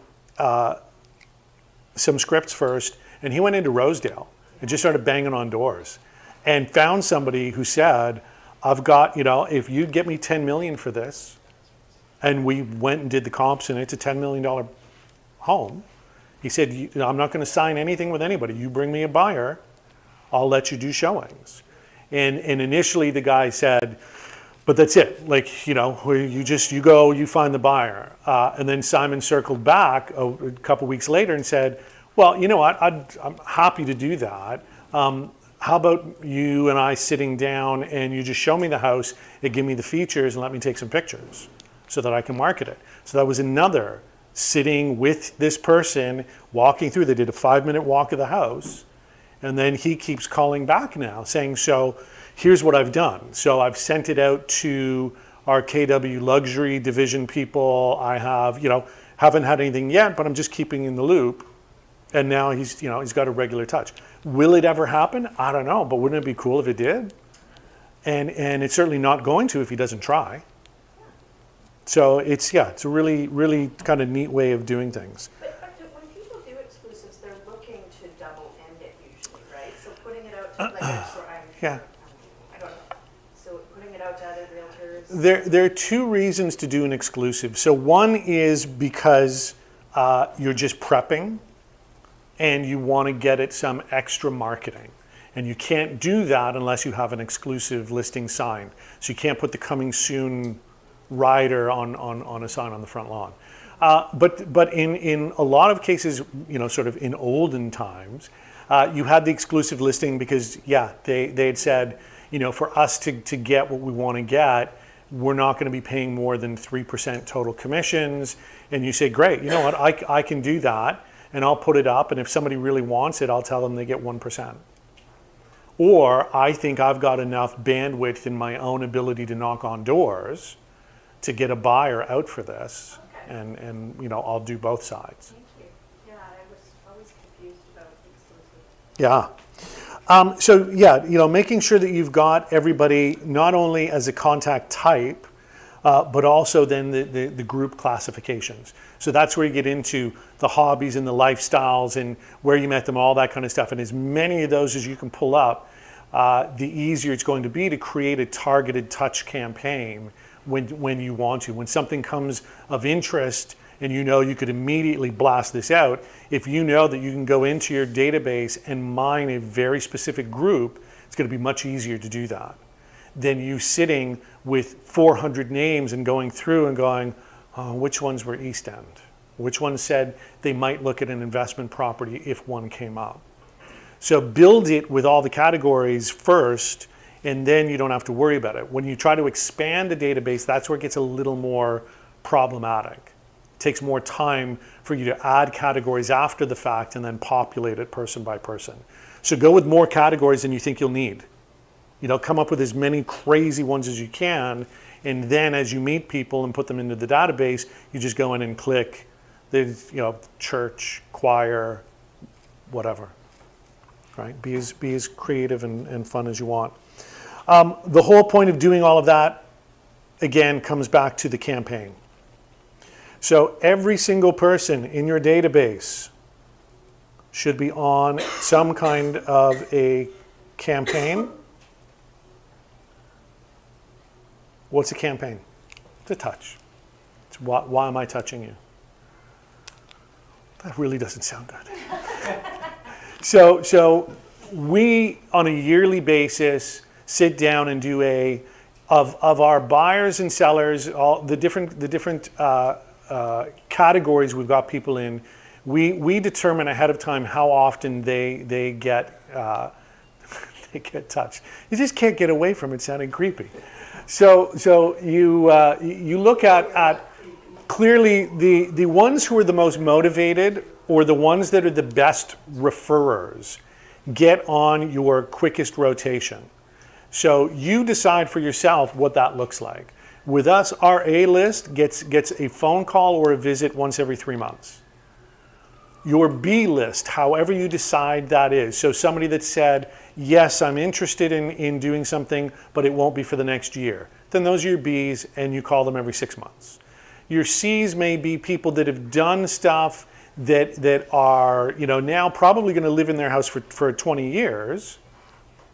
scripts first, and he went into Rosedale and just started banging on doors, and found somebody who said, "I've got, if you get me $10 million for this," and we went and did the comps, and it's a $10 million home. He said, I'm not going to sign anything with anybody. You bring me a buyer, I'll let you do showings. And initially the guy said, but that's it. Like, you go, you find the buyer. And then Simon circled back a couple weeks later and said, well, you know what, I'm happy to do that. How about you and I sitting down and you just show me the house and give me the features and let me take some pictures so that I can market it. So that was another sitting with this person, walking through. They did a 5-minute walk of the house. And then he keeps calling back now saying, so here's what I've done. So I've sent it out to our KW luxury division people. I have, haven't had anything yet, but I'm just keeping in the loop. And now he's got a regular touch. Will it ever happen? I don't know, but wouldn't it be cool if it did? And it's certainly not going to if he doesn't try. So it's a really, really kind of neat way of doing things. But when people do exclusives, they're looking to double end it usually, right? So putting it out to, Yeah. I don't know. So putting it out to other realtors. There are two reasons to do an exclusive. So one is because you're just prepping and you want to get it some extra marketing. And you can't do that unless you have an exclusive listing signed. So you can't put the coming soon rider on a sign on the front lawn. But in a lot of cases, sort of in olden times, you had the exclusive listing because, they had said, for us to get what we want to get, we're not going to be paying more than 3% total commissions. And you say, great, you know what, I can do that and I'll put it up. And if somebody really wants it, I'll tell them they get 1%. or I think I've got enough bandwidth in my own ability to knock on doors to get a buyer out for this, Okay. and you know, I'll do both sides. Thank you. Yeah, I was always confused about exclusive. Yeah. So yeah, you know, making sure that you've got everybody not only as a contact type, but also then the group classifications. So that's where you get into the hobbies and the lifestyles and where you met them, all that kind of stuff. And as many of those as you can pull up, the easier it's going to be to create a targeted touch campaign when you want to. When something comes of interest and you know you could immediately blast this out, if you know that you can go into your database and mine a very specific group, it's going to be much easier to do that than you sitting with 400 names and going through and going, oh, which ones were East End? Which ones said they might look at an investment property if one came up? So build it with all the categories first, and then you don't have to worry about it. When you try to expand a database, that's where it gets a little more problematic. It takes more time for you to add categories after the fact and then populate it person by person. So go with more categories than you think you'll need. You know, come up with as many crazy ones as you can, and then as you meet people and put them into the database, you just go in and click, there's, you know, church, choir, whatever, right? Be as creative and fun as you want. The whole point of doing all of that, again, comes back to the campaign. So every single person in your database should be on some kind of a campaign. What's a campaign? It's a touch. It's why am I touching you? That really doesn't sound good. So we, on a yearly basis, sit down and do of our buyers and sellers, all the different categories we've got people in. We determine ahead of time how often they get they get touched. You just can't get away from it sounding creepy. So you look at clearly the ones who are the most motivated or the ones that are the best referrers get on your quickest rotation. So you decide for yourself what that looks like. With us, our A list gets a phone call or a visit once every 3 months. Your B list, however you decide that is. So somebody that said, yes, I'm interested in doing something, but it won't be for the next year. Then those are your Bs, and you call them every 6 months. Your Cs may be people that have done stuff that are, you know, now probably going to live in their house for 20 years,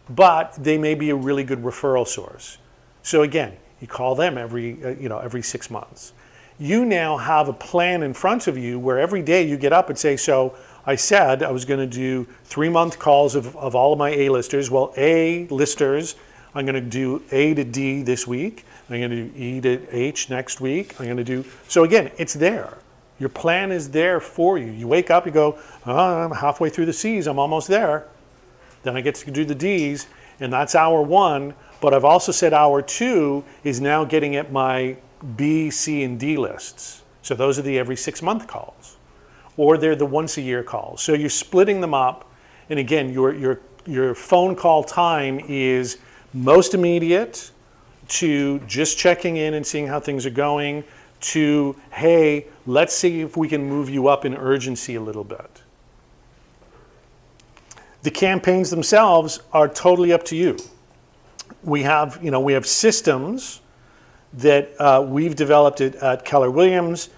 but they may be a really good referral source. So again, you call them every 6 months. You now have a plan in front of you where every day you get up and say, so I said I was going to do 3-month calls of all of my A-listers. Well, A-listers, I'm going to do A to D this week. I'm going to do E to H next week. I'm going to do, so again, it's there. Your plan is there for you. You wake up, you go, oh, I'm halfway through the C's, I'm almost there. Then I get to do the D's, and that's hour 1. But I've also said hour 2 is now getting at my B, C, and D lists. So those are the every 6-month calls, or they're the once a year calls. So you're splitting them up, and again, your phone call time is most immediate to just checking in and seeing how things are going, to, hey, let's see if we can move you up in urgency a little bit. The campaigns themselves are totally up to you. We have systems that we've developed at Keller Williams.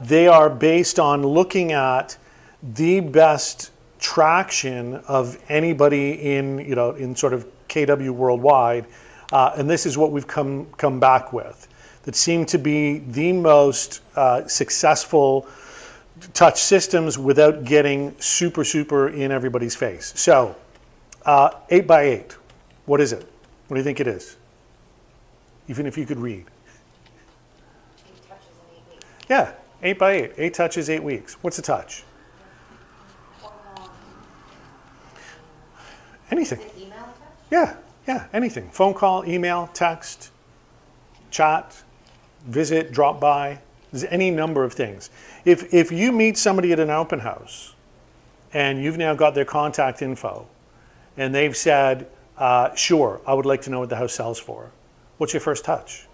They are based on looking at the best traction of anybody in sort of KW worldwide, and this is what we've come back with that seem to be the most successful touch systems without getting super in everybody's face. So 8x8, what is it? What do you think it is? Even if you could read. 8 touches in 8 weeks. Yeah, 8x8, 8 touches, 8 weeks. What's a touch? Anything. Is it email touch? Yeah, anything. Phone call, email, text, chat, visit, drop by. There's any number of things. If you meet somebody at an open house and you've now got their contact info and they've said, sure, I would like to know what the house sells for. What's your first touch?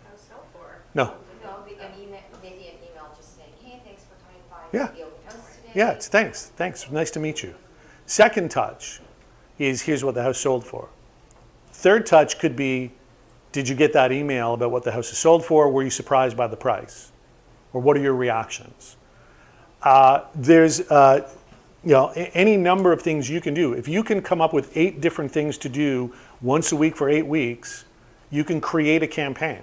How's that for? No. No, maybe an email just saying, hey, thanks for coming by Yeah. the open house today. Yeah, it's thanks, nice to meet you. Second touch is, here's what the house sold for. Third touch could be, did you get that email about what the house is sold for? Were you surprised by the price? Or what are your reactions? There's any number of things you can do. If you can come up with 8 different things to do once a week for 8 weeks, you can create a campaign.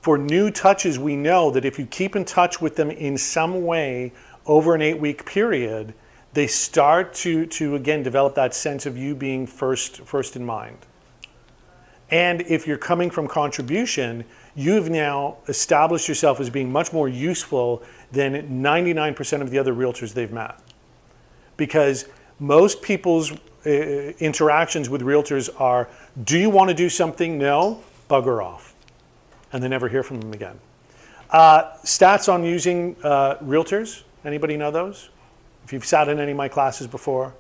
For new touches, we know that if you keep in touch with them in some way over an 8-week period, they start to again develop that sense of you being first in mind. And if you're coming from contribution, you've now established yourself as being much more useful than 99% of the other realtors they've met. Because most people's interactions with realtors are, do you want to do something? No, bugger off. And they never hear from them again. Stats on using realtors, anybody know those? If you've sat in any of my classes before,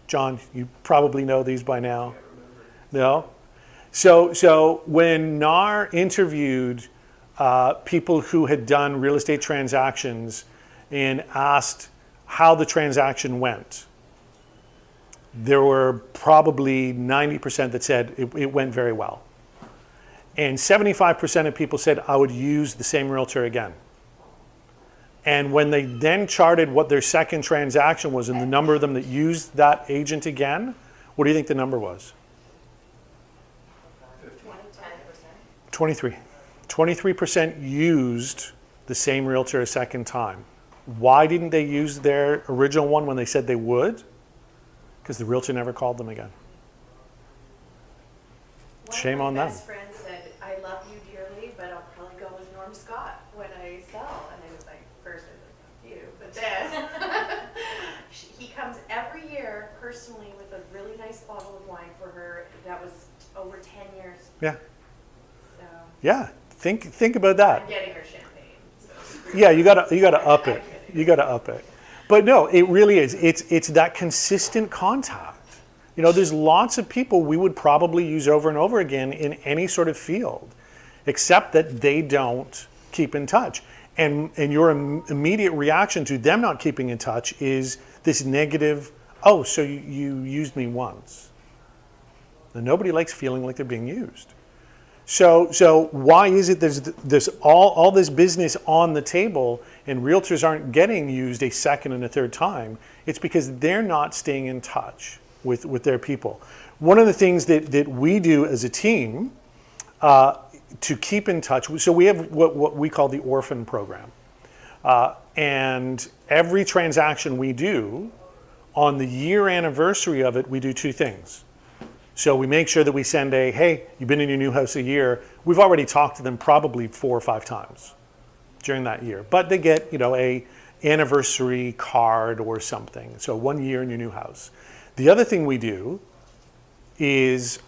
John, you probably know these by now. No? So when NAR interviewed people who had done real estate transactions and asked how the transaction went, there were probably 90% that said it went very well. And 75% of people said, I would use the same realtor again. And when they then charted what their second transaction was and the number of them that used that agent again, what do you think the number was? 23. 23% used the same realtor a second time. Why didn't they use their original one when they said they would? Because the realtor never called them again. Shame on them. One of my best friends said, I love you dearly, but I'll probably go with Norm Scott when I sell. And I was like, first I was like, you. But then he comes every year personally with a really nice bottle of wine for her. That was over 10 years. Yeah. So Yeah. Think about that. I'm getting her champagne. So Yeah, you gotta up it. You gotta up it. But no, it really is. It's that consistent contact. You know, there's lots of people we would probably use over and over again in any sort of field, except that they don't keep in touch. And your immediate reaction to them not keeping in touch is this negative, oh, so you used me once. And nobody likes feeling like they're being used. So why is it there's all this business on the table and realtors aren't getting used a second and a third time? It's because they're not staying in touch with their people. One of the things that we do as a team to keep in touch, so we have what we call the Orphan Program. And every transaction we do, on the year anniversary of it, we do 2 things. So we make sure that we send hey, you've been in your new house a year. We've already talked to them probably 4 or 5 times during that year. But they get, a anniversary card or something. So 1 year in your new house. The other thing we do is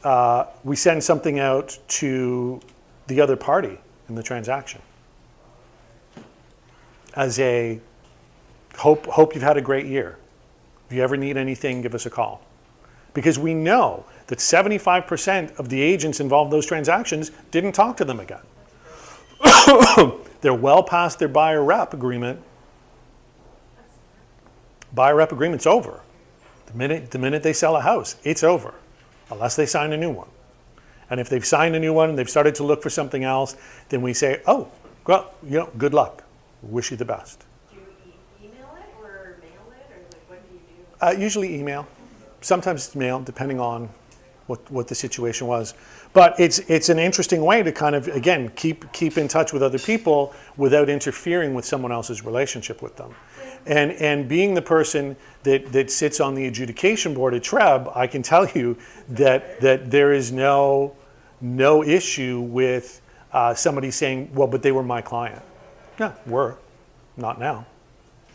we send something out to the other party in the transaction. As a hope you've had a great year. If you ever need anything, give us a call. Because we know that 75% of the agents involved in those transactions didn't talk to them again. They're well past their buyer rep agreement. Buyer rep agreement's over. The minute they sell a house, it's over, unless they sign a new one. And if they've signed a new one and they've started to look for something else, then we say, oh, well, good luck. Wish you the best. do you email it or mail it, or like what do you do? Usually email. Sometimes it's mail, depending on what the situation was. But it's an interesting way to kind of, again, keep in touch with other people without interfering with someone else's relationship with them. And being the person that sits on the adjudication board at TREB, I can tell you that there is no issue with somebody saying, well, but they were my client. Yeah, were. Not now.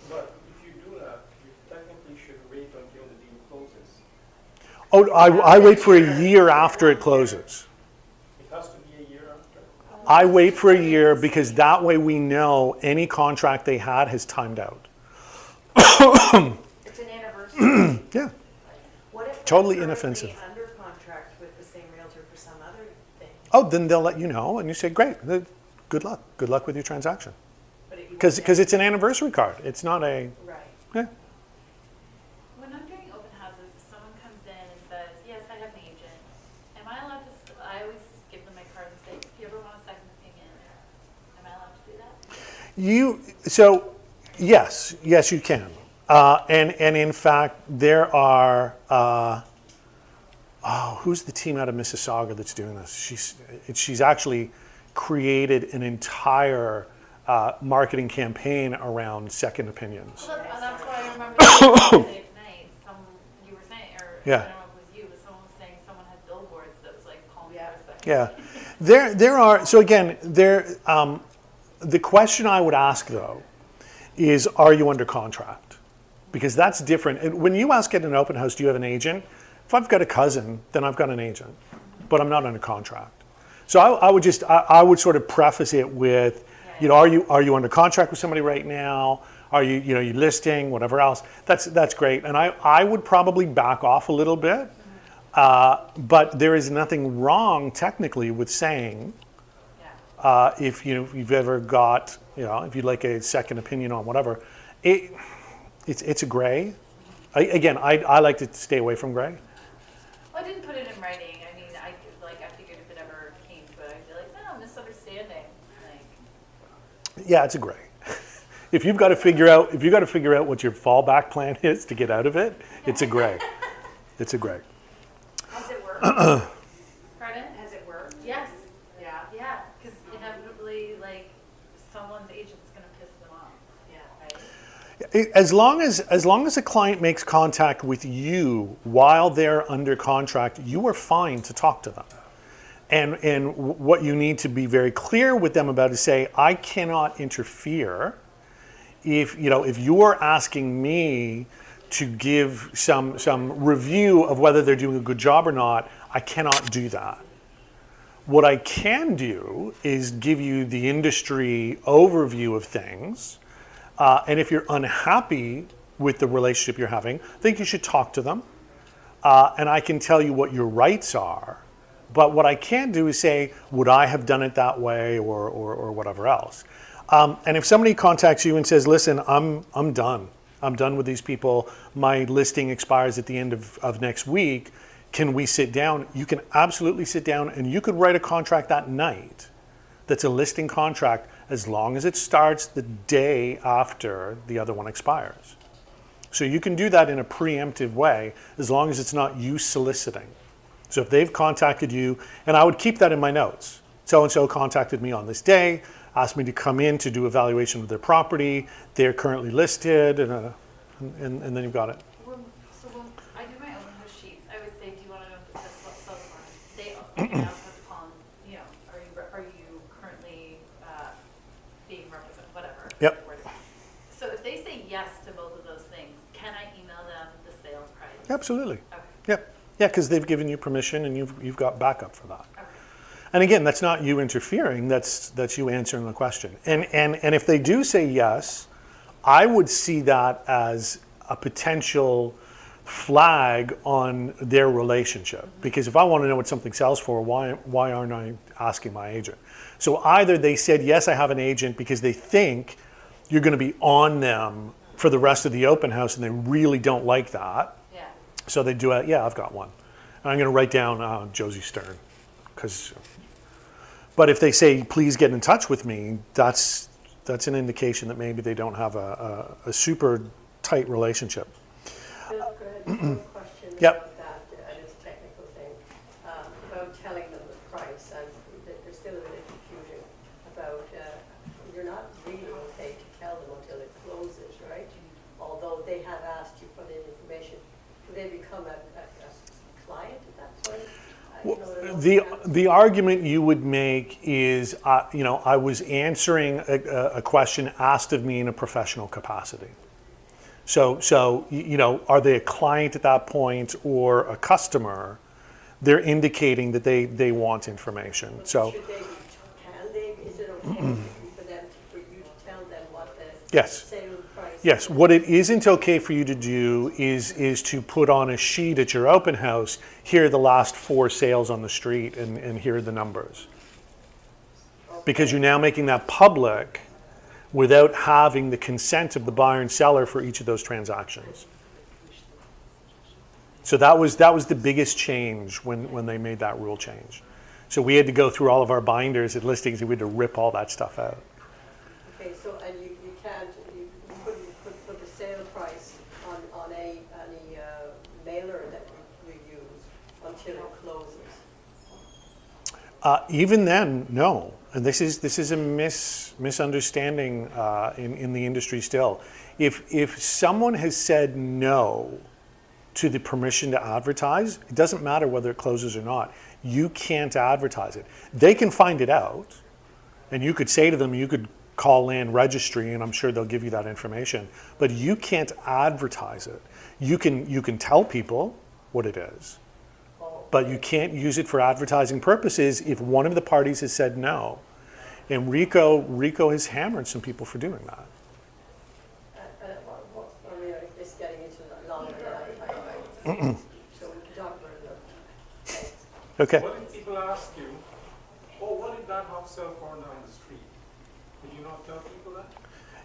But if you do that, you technically should wait until the deal closes. Oh, I wait for a year after it closes. It has to be a year after. I wait for a year because that way we know any contract they had has timed out. It's an anniversary Yeah. What if Totally they're inoffensive. currently under contract with the same realtor for some other thing? Oh, then they'll let you know, and you say, great, good luck. Good luck with your transaction. But it- you Because won't get- it's an anniversary card. It's not a, Right. yeah. When I'm doing open houses, if someone comes in and says, yes, I have an agent, am I allowed to, I always give them my card and say, if you ever want a second opinion, am I allowed to do that? So, yes, you can. And in fact, there are, who's the team out of Mississauga that's doing this? She's actually created an entire marketing campaign around second opinions. Well, that's why I remember the other day tonight, you were saying, or I Yeah. don't know if it was you, but someone was saying someone had billboards that was like, call me for a second. Yeah, there are. So again, the question I would ask though is, are you under contract? Because that's different. And when you ask at an open house, do you have an agent? If I've got a cousin, then I've got an agent, but I'm not under contract. So I would sort of preface it with, are you under contract with somebody right now? Are you you listing, whatever else? That's great. And I would probably back off a little bit. But there is nothing wrong technically with saying, if you've ever got, if you'd like a second opinion on whatever, it's a gray. I like to stay away from gray. Well, I didn't put it in writing. I mean, I figured if it ever came to it, I'd be like, no, misunderstanding. Like, Yeah, it's a gray. If you've got to figure out what your fallback plan is to get out of it, it's a gray. It's a gray. Has it worked? pardon? Has it worked? Yes. Yeah. Yeah, because inevitably, like, someone's agent's going to piss them off. Yeah. Right? As long as a client makes contact with you while they're under contract, you are fine to talk to them. And what you need to be very clear with them about is say, I cannot interfere if you're asking me to give some review of whether they're doing a good job or not, I cannot do that. What I can do is give you the industry overview of things. And if you're unhappy with the relationship you're having, I think you should talk to them. And I can tell you what your rights are. But what I can't do is say, would I have done it that way or whatever else. And if somebody contacts you and says, listen, I'm done. I'm done with these people. My listing expires at the end of next week. Can we sit down? You can absolutely sit down, and you could write a contract that night that's a listing contract as long as it starts the day after the other one expires. So you can do that in a preemptive way as long as it's not you soliciting. So if they've contacted you, and I would keep that in my notes. So-and-so contacted me on this day, asked me to come in to do evaluation of their property. They're currently listed, and then you've got it. When I do my open house sheets, I would say, do you want to know if it says what cell phone? They can ask what to call them, are you currently being represented, whatever. Yep. So if they say yes to both of those things, can I email them the sales price? Absolutely. Okay. Yep. Yeah, because they've given you permission, and you've got backup for that. Okay. And again, that's not you interfering. That's you answering the question. And if they do say yes, I would see that as a potential flag on their relationship. Because if I want to know what something sells for, why aren't I asking my agent? So either they said, yes, I have an agent because they think you're going to be on them for the rest of the open house, and they really don't like that. Yeah. So they do it. Yeah, I've got one. And I'm going to write down Josie Stern. But if they say, please get in touch with me, that's an indication that maybe they don't have a super tight relationship. Bill, go ahead, one question Yep. about that, and it's a technical thing, about telling them the price, and there's still a bit of confusion about, you're not really okay to tell them until it closes, right? Although they have asked you for the information, do they become a client at that point? The argument you would make is, I was answering a question asked of me in a professional capacity. So are they a client at that point or a customer? They're indicating that they want information. So Should they is it okay for you to tell them what the yes, sale price Yes, what it isn't okay for you to do is to put on a sheet at your open house, here are the last 4 sales on the street and here are the numbers. Because you're now making that public without having the consent of the buyer and seller for each of those transactions. So that was the biggest change when they made that rule change. So we had to go through all of our binders at listings and we had to rip all that stuff out. Okay, so, and you can't, you couldn't put the sale price on any mailer that you use until it closes? Even then, no. And this is a misunderstanding in the industry still. If someone has said no to the permission to advertise, it doesn't matter whether it closes or not. You can't advertise it. They can find it out, and you could say to them, you could call land registry, and I'm sure they'll give you that information. But you can't advertise it. You can tell people what it is, but you can't use it for advertising purposes if one of the parties has said no. And Rico has hammered some people for doing that. I mean, it's getting into longer than I so we can talk about it. Thanks. Okay. What if people ask you, oh, what did that house sell for down the street? Did you not tell people that?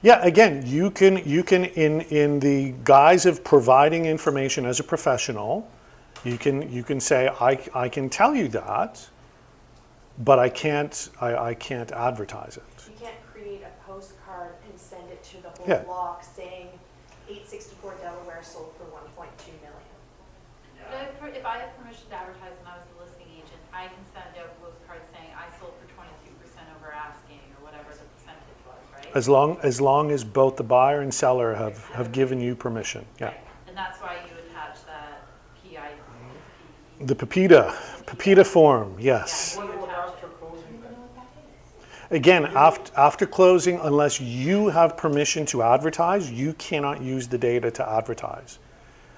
Yeah, again, you can in the guise of providing information as a professional, you can say I can tell you that, but I can't advertise it. You can't create a postcard and send it to the whole Yeah. block saying 864 Delaware sold for 1.2 million. But if I have permission to advertise and I was the listing agent, I can send out postcards saying I sold for 22% over asking or whatever the percentage was, right? As long as both the buyer and seller have given you permission. Yeah. Right. And that's why you attach that PI. The PEPITA form, yes. What about after closing then? Again, after closing, unless you have permission to advertise, you cannot use the data to advertise.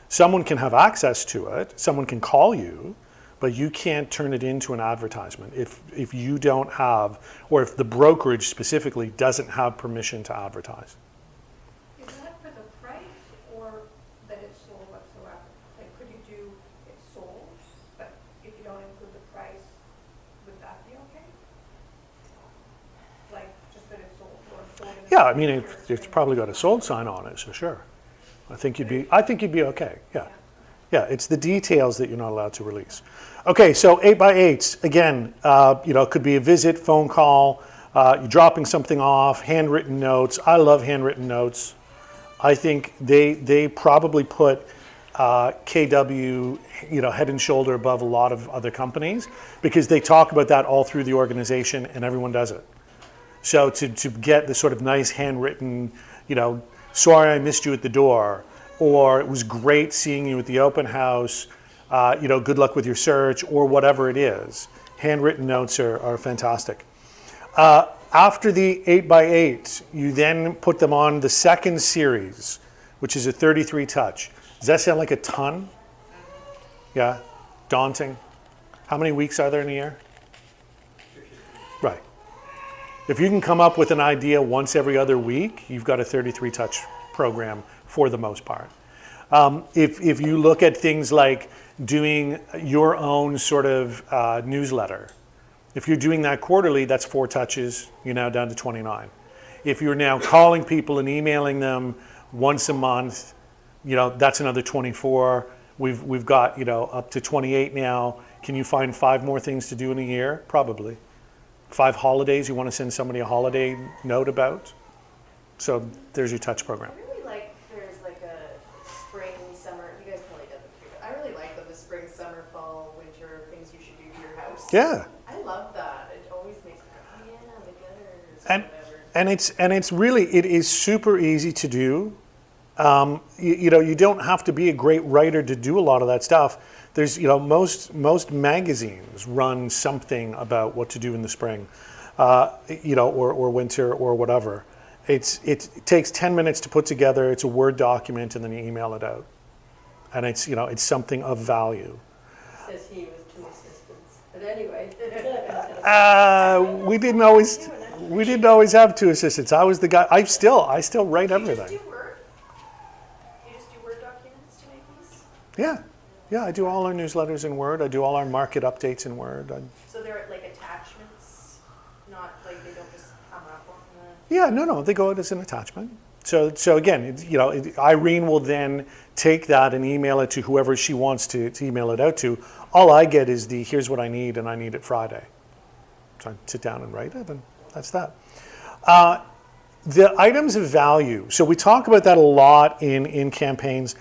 Someone can have access to it, someone can call you, but you can't turn it into an advertisement if you don't have, or if the brokerage specifically doesn't have permission to advertise. Is that for the price or that it's sold whatsoever? Like, could you do it sold, but if you don't include the price, would that be okay? Like, just that it's sold or sold in a Yeah, I mean, particular it's probably got a sold sign on it, so sure. I think you'd be okay, yeah. Yeah, it's the details that you're not allowed to release. Okay, so 8x8s, again, it could be a visit, phone call, you're dropping something off, handwritten notes. I love handwritten notes. I think they probably put KW, head and shoulder above a lot of other companies because they talk about that all through the organization and everyone does it. So to get the sort of nice handwritten, sorry I missed you at the door, or it was great seeing you at the open house, good luck with your search, or whatever it is. Handwritten notes are fantastic. After the 8x8, you then put them on the second series, which is a 33 touch. Does that sound like a ton? Yeah, daunting. How many weeks are there in a year? Right. If you can come up with an idea once every other week, you've got a 33 touch program for the most part. If you look at things like doing your own sort of newsletter, if you're doing that quarterly, that's 4 touches, you're now down to 29. If you're now calling people and emailing them once a month, that's another 24. We've got, up to 28 now. Can you find 5 more things to do in a year? Probably. 5 holidays you want to send somebody a holiday note about? So there's your touch program. I really like, there's like a spring, summer, you guys probably done it too, but I really like the spring, summer, fall, winter, things you should do to your house. Yeah. I love that. It always makes me go, oh yeah, the gutters, And whatever. it's really, it is super easy to do. You don't have to be a great writer to do a lot of that stuff. There's, most magazines run something about what to do in the spring, or winter or whatever. It takes 10 minutes to put together. It's a Word document, and then you email it out, and it's it's something of value. Says he with 2 assistants. But anyway. We didn't always have 2 assistants. I was the guy. I still write everything. Do Word? Yeah, yeah, I do all our newsletters in Word. I do all our market updates in Word. So they're like attachments, not like they don't just come up on the. Yeah, no, they go out as an attachment. So again, Irene will then take that and email it to whoever she wants to email it out to. All I get is here's what I need, and I need it Friday. So I sit down and write it, and that's that. The items of value. So we talk about that a lot in campaigns.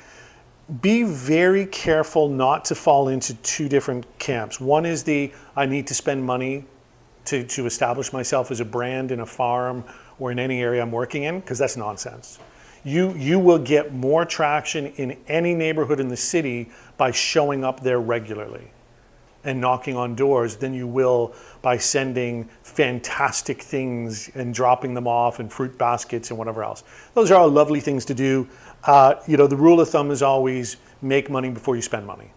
Be very careful not to fall into two different camps. One is I need to spend money to establish myself as a brand in a farm or in any area I'm working in, because that's nonsense. You will get more traction in any neighborhood in the city by showing up there regularly and knocking on doors than you will by sending fantastic things and dropping them off in fruit baskets and whatever else. Those are all lovely things to do. The rule of thumb is always make money before you spend money.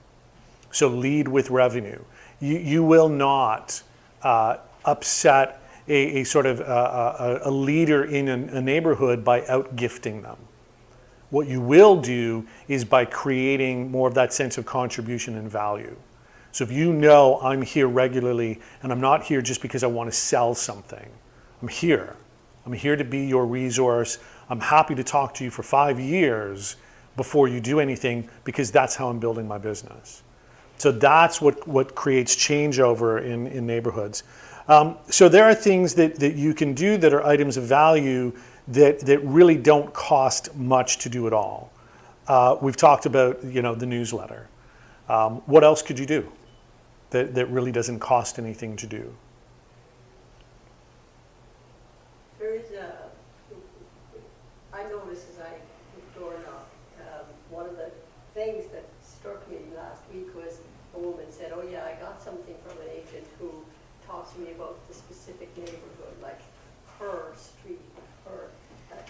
So lead with revenue. You will not upset a sort of a leader in a neighborhood by out-gifting them. What you will do is by creating more of that sense of contribution and value. So if you know I'm here regularly and I'm not here just because I want to sell something, I'm here. I'm here to be your resource. I'm happy to talk to you for 5 years before you do anything because that's how I'm building my business. So that's what creates changeover in neighborhoods. So there are things that you can do that are items of value that really don't cost much to do at all. We've talked about the newsletter. What else could you do that really doesn't cost anything to do? There is I noticed as I door knock, one of the things that struck me last week was a woman said, oh yeah, I got something from an agent who talked to me about the specific neighborhood, like her street,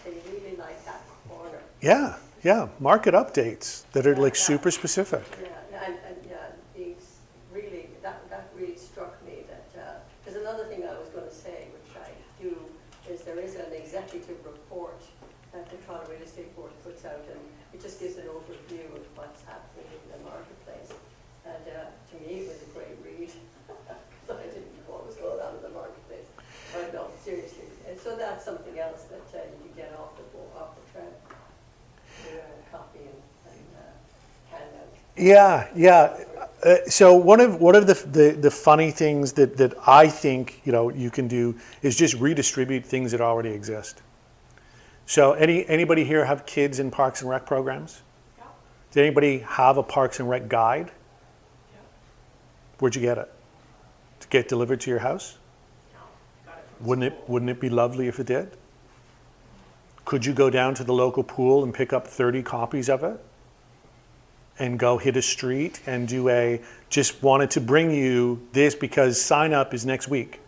they really like that corner. Yeah, market updates that are like super specific. Yeah, and it's really, that really struck me that, there's another thing I was going to say, which I do, is there is an executive report that the Toronto Real Estate Board puts out, and it just gives an overview of what's happening in the marketplace. And to me, it was a great read, because I didn't know what was going on in the marketplace. But no, seriously. And so that's something else that you can get off the trend. Copy and hand out. Yeah. So one of the funny things that I think you can do is just redistribute things that already exist. So anybody here have kids in Parks and Rec programs? Yeah. Did anybody have a Parks and Rec guide? Yeah. Where'd you get it? To get delivered to your house? No, got it from school. Wouldn't it be lovely if it did? Could you go down to the local pool and pick up 30 copies of it and go hit a street and do just wanted to bring you this because sign up is next week?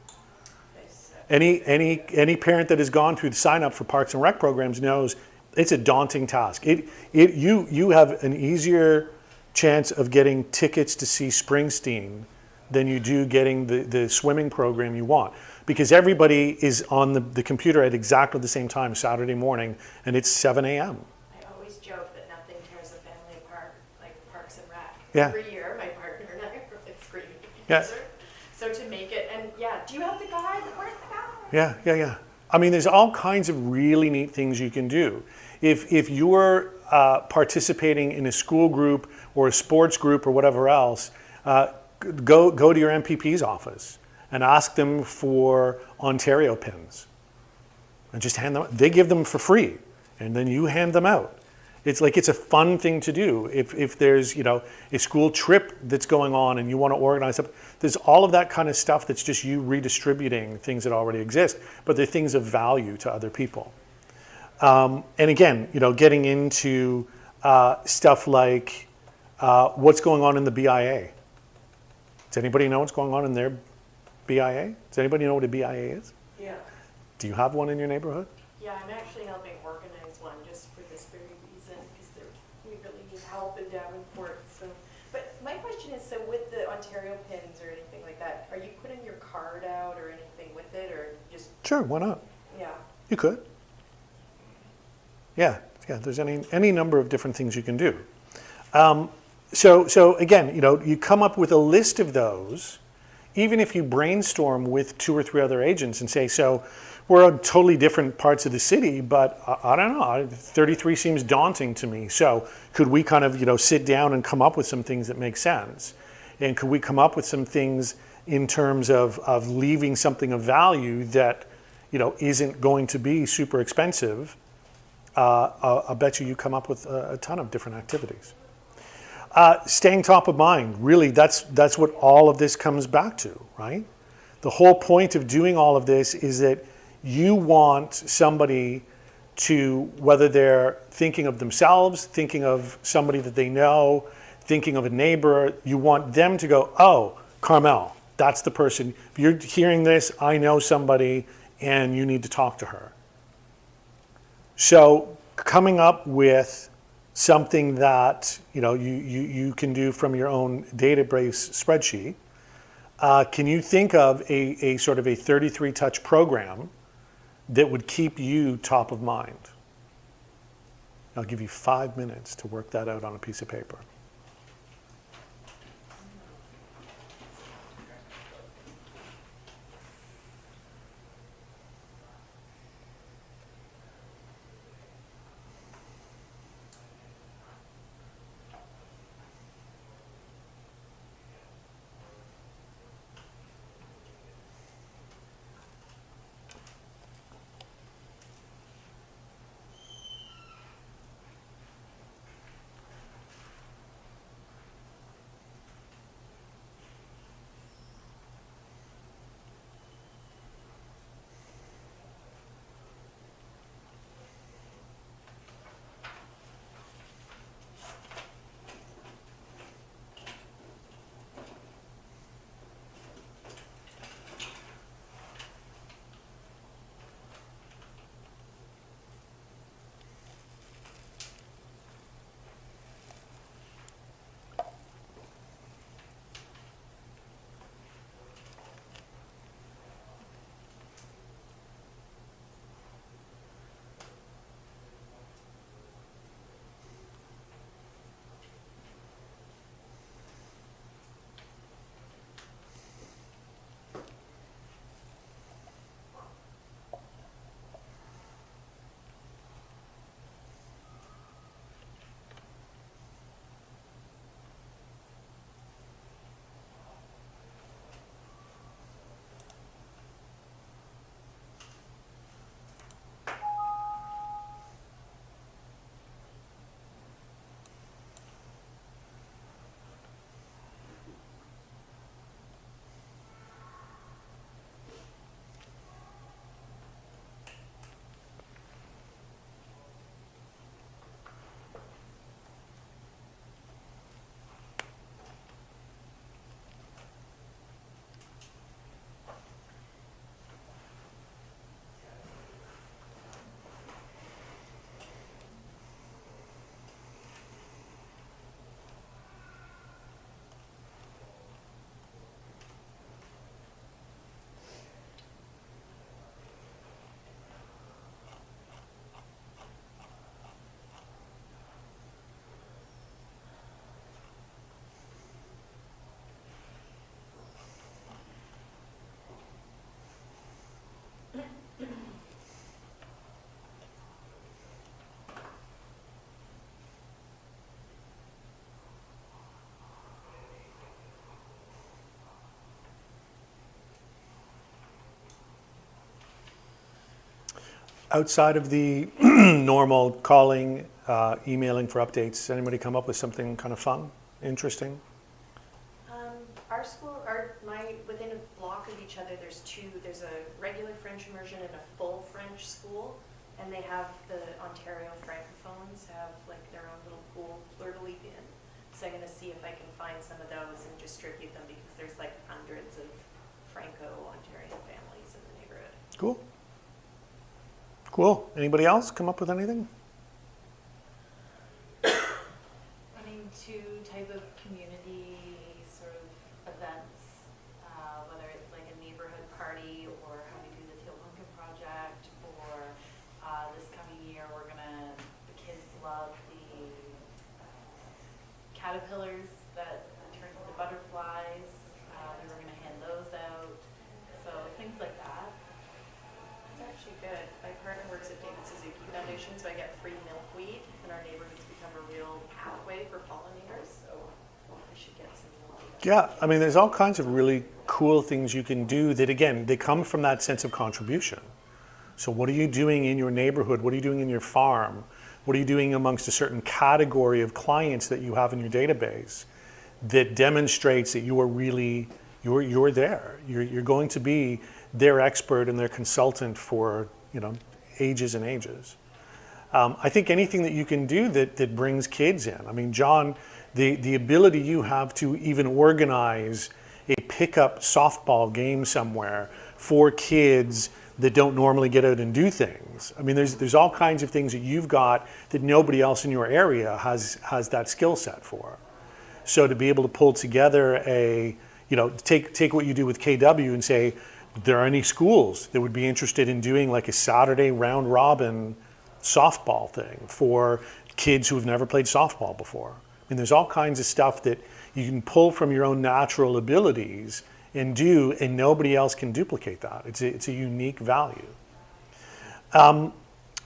Any parent that has gone through the sign up for Parks and Rec programs knows it's a daunting task. You have an easier chance of getting tickets to see Springsteen than you do getting the swimming program you want. Because everybody is on the computer at exactly the same time Saturday morning, and it's 7 a.m. I always joke that nothing tears a family apart like Parks and Rec. Yeah. Every year, my partner and I are like screaming Yeah. together. So to make it, and do you have the guide? Where's the guide? Yeah. I mean, there's all kinds of really neat things you can do. If you're participating in a school group or a sports group or whatever else, go to your MPP's office and ask them for Ontario pins and just hand them. They give them for free, and then you hand them out. It's a fun thing to do. If there's a school trip that's going on and you want to organize it, there's all of that kind of stuff that's just you redistributing things that already exist, but they're things of value to other people. And again, getting into stuff like what's going on in the BIA. Does anybody know what's going on in their BIA? Does anybody know what a BIA is? Yeah. Do you have one in your neighborhood? Yeah, I'm actually helping organize one just for this very reason, because we really need help in Davenport. So, but my question is, so with the Ontario pins or anything like that, are you putting your card out or anything with it, or just? Sure, why not? Yeah. You could. Yeah. There's any number of different things you can do. So again, you come up with a list of those, even if you brainstorm with 2 or 3 other agents and say, so we're on totally different parts of the city, but I don't know, 33 seems daunting to me. So could we kind of, sit down and come up with some things that make sense? And could we come up with some things in terms of leaving something of value that, isn't going to be super expensive? I bet you come up with a ton of different activities. Staying top of mind, really, that's what all of this comes back to, right? The whole point of doing all of this is that you want somebody to, whether they're thinking of themselves, thinking of somebody that they know, thinking of a neighbor, you want them to go, oh, Carmel, that's the person. If you're hearing this, I know somebody and you need to talk to her. So coming up with something that you can do from your own database spreadsheet. Can you think of a sort of a 33 touch program that would keep you top of mind? I'll give you 5 minutes to work that out on a piece of paper. Outside of the normal calling, emailing for updates, anybody come up with something kind of fun, interesting? Our school, within a block of each other, there's a regular French immersion and a full French school, and they have the Ontario Francophones have like their own little pool Fleur de Lis in. So I'm gonna see if I can find some of those and distribute them because there's like hundreds of Franco-Ontarian families in the neighborhood. Cool. Cool. Anybody else come up with anything? Running 2 type of community sort of events, whether it's like a neighborhood party or how we do the Teal Pumpkin Project, or this coming year the kids love the caterpillars that turned into butterflies. We were gonna hand those out, so things like that. It's actually good. My partner works at David Suzuki Foundation, so I get free milkweed, and our neighborhood's become a real pathway for pollinators, so I should get some milkweed. Yeah, I mean, there's all kinds of really cool things you can do that, again, they come from that sense of contribution. So what are you doing in your neighborhood? What are you doing in your farm? What are you doing amongst a certain category of clients that you have in your database that demonstrates that you are really, you're there. You're going to be their expert and their consultant for, ages and ages. I think anything that you can do that brings kids in. I mean, John, the ability you have to even organize a pickup softball game somewhere for kids that don't normally get out and do things. I mean, there's all kinds of things that you've got that nobody else in your area has that skill set for. So to be able to pull together take what you do with KW and say, there are any schools that would be interested in doing like a Saturday round robin softball thing for kids who have never played softball before. I mean, there's all kinds of stuff that you can pull from your own natural abilities and do, and nobody else can duplicate that. It's a unique value.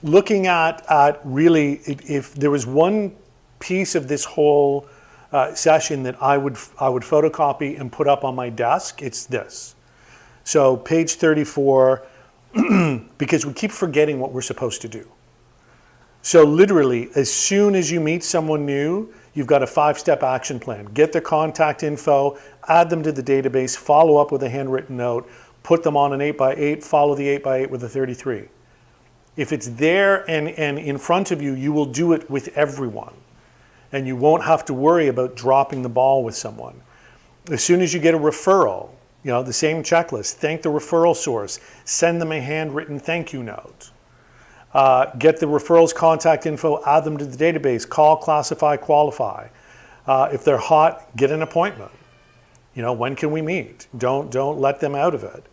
Looking at really, if there was one piece of this whole session that I would photocopy and put up on my desk, it's this. So page 34, because we keep forgetting what we're supposed to do. So literally, as soon as you meet someone new, you've got a 5-step action plan. Get their contact info, add them to the database, follow up with a handwritten note, put them on an 8x8, follow the 8x8 with a 33. If it's there and in front of you, you will do it with everyone. And you won't have to worry about dropping the ball with someone. As soon as you get a referral, the same checklist, thank the referral source, send them a handwritten thank you note. Get the referrals contact info, add them to the database, call, classify, qualify. If they're hot, get an appointment. When can we meet? Don't let them out of it.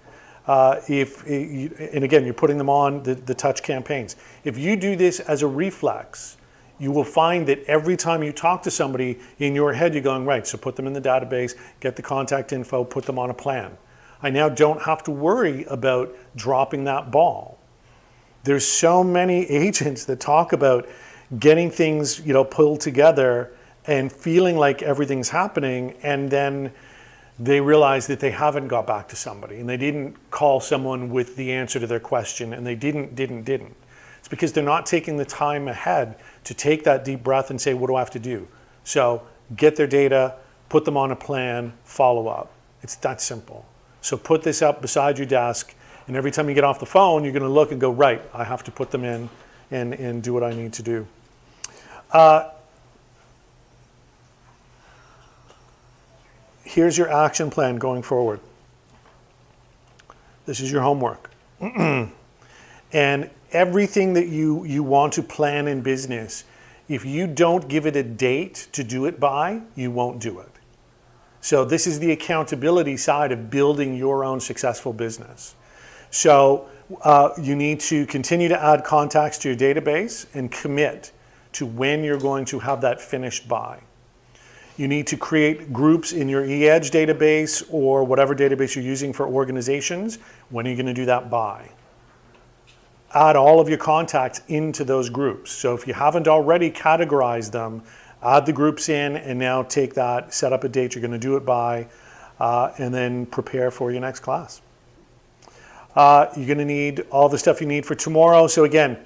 And again, you're putting them on the touch campaigns. If you do this as a reflex, you will find that every time you talk to somebody in your head, you're going, right, so put them in the database, get the contact info, put them on a plan. I now don't have to worry about dropping that ball. There's so many agents that talk about getting things, pulled together and feeling like everything's happening, and then they realize that they haven't got back to somebody and they didn't call someone with the answer to their question, and they didn't. It's because they're not taking the time ahead to take that deep breath and say, what do I have to do? So get their data, put them on a plan, follow up. It's that simple. So put this up beside your desk, and every time you get off the phone, you're going to look and go, right, I have to put them in and do what I need to do. Here's your action plan going forward. This is your homework. And everything that you want to plan in business, if you don't give it a date to do it by, you won't do it. So this is the accountability side of building your own successful business. So you need to continue to add contacts to your database and commit to when you're going to have that finished by. You need to create groups in your eEdge database or whatever database you're using for organizations. When are you going to do that by? Add all of your contacts into those groups. So if you haven't already categorized them, add the groups in, and now take that, set up a date you're going to do it by, and then prepare for your next class. You're going to need all the stuff you need for tomorrow. So again,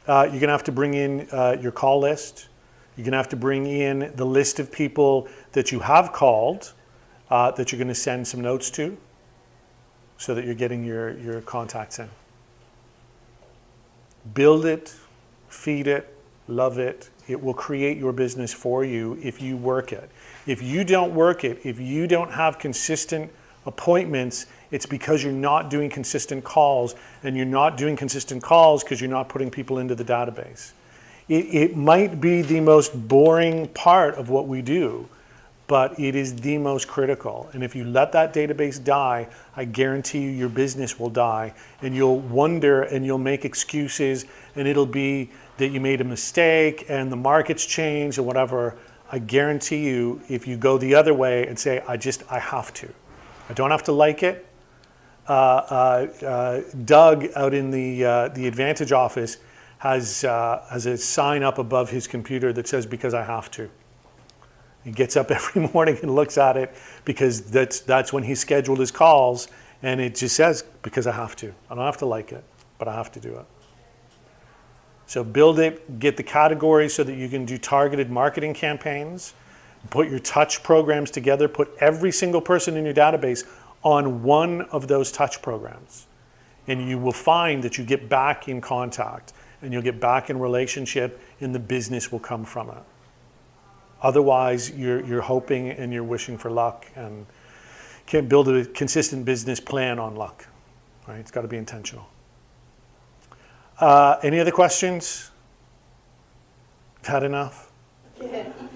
you're going to have to bring in your call list. You're going to have to bring in the list of people that you have called that you're going to send some notes to, so that you're getting your contacts in. Build it, feed it, love it. It will create your business for you if you work it. If you don't work it, if you don't have consistent appointments, it's because you're not doing consistent calls, and you're not doing consistent calls because you're not putting people into the database. It might be the most boring part of what we do, but it is the most critical. And if you let that database die, I guarantee you your business will die, and you'll wonder and you'll make excuses, and it'll be that you made a mistake and the market's changed or whatever. I guarantee you, if you go the other way and say, I have to. I don't have to like it. Doug out in the Advantage office has a sign up above his computer that says, because I have to. He gets up every morning and looks at it because that's when he scheduled his calls, and it just says, because I have to. I don't have to like it, but I have to do it. So build it, get the categories so that you can do targeted marketing campaigns, put your touch programs together, put every single person in your database on one of those touch programs. And you will find that you get back in contact and you'll get back in relationship and the business will come from it. Otherwise, you're hoping and you're wishing for luck and can't build a consistent business plan on luck. Right? It's got to be intentional. Any other questions? Had enough?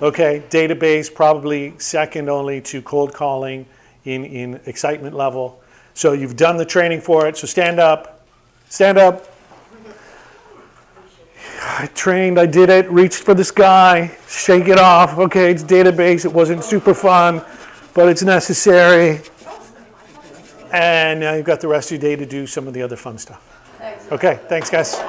Okay, database probably second only to cold calling in excitement level. So you've done the training for it, so stand up. Stand up. I trained, I did it, reached for the sky, shake it off. Okay, it's database, it wasn't super fun, but it's necessary. And now you've got the rest of your day to do some of the other fun stuff. Okay, thanks guys.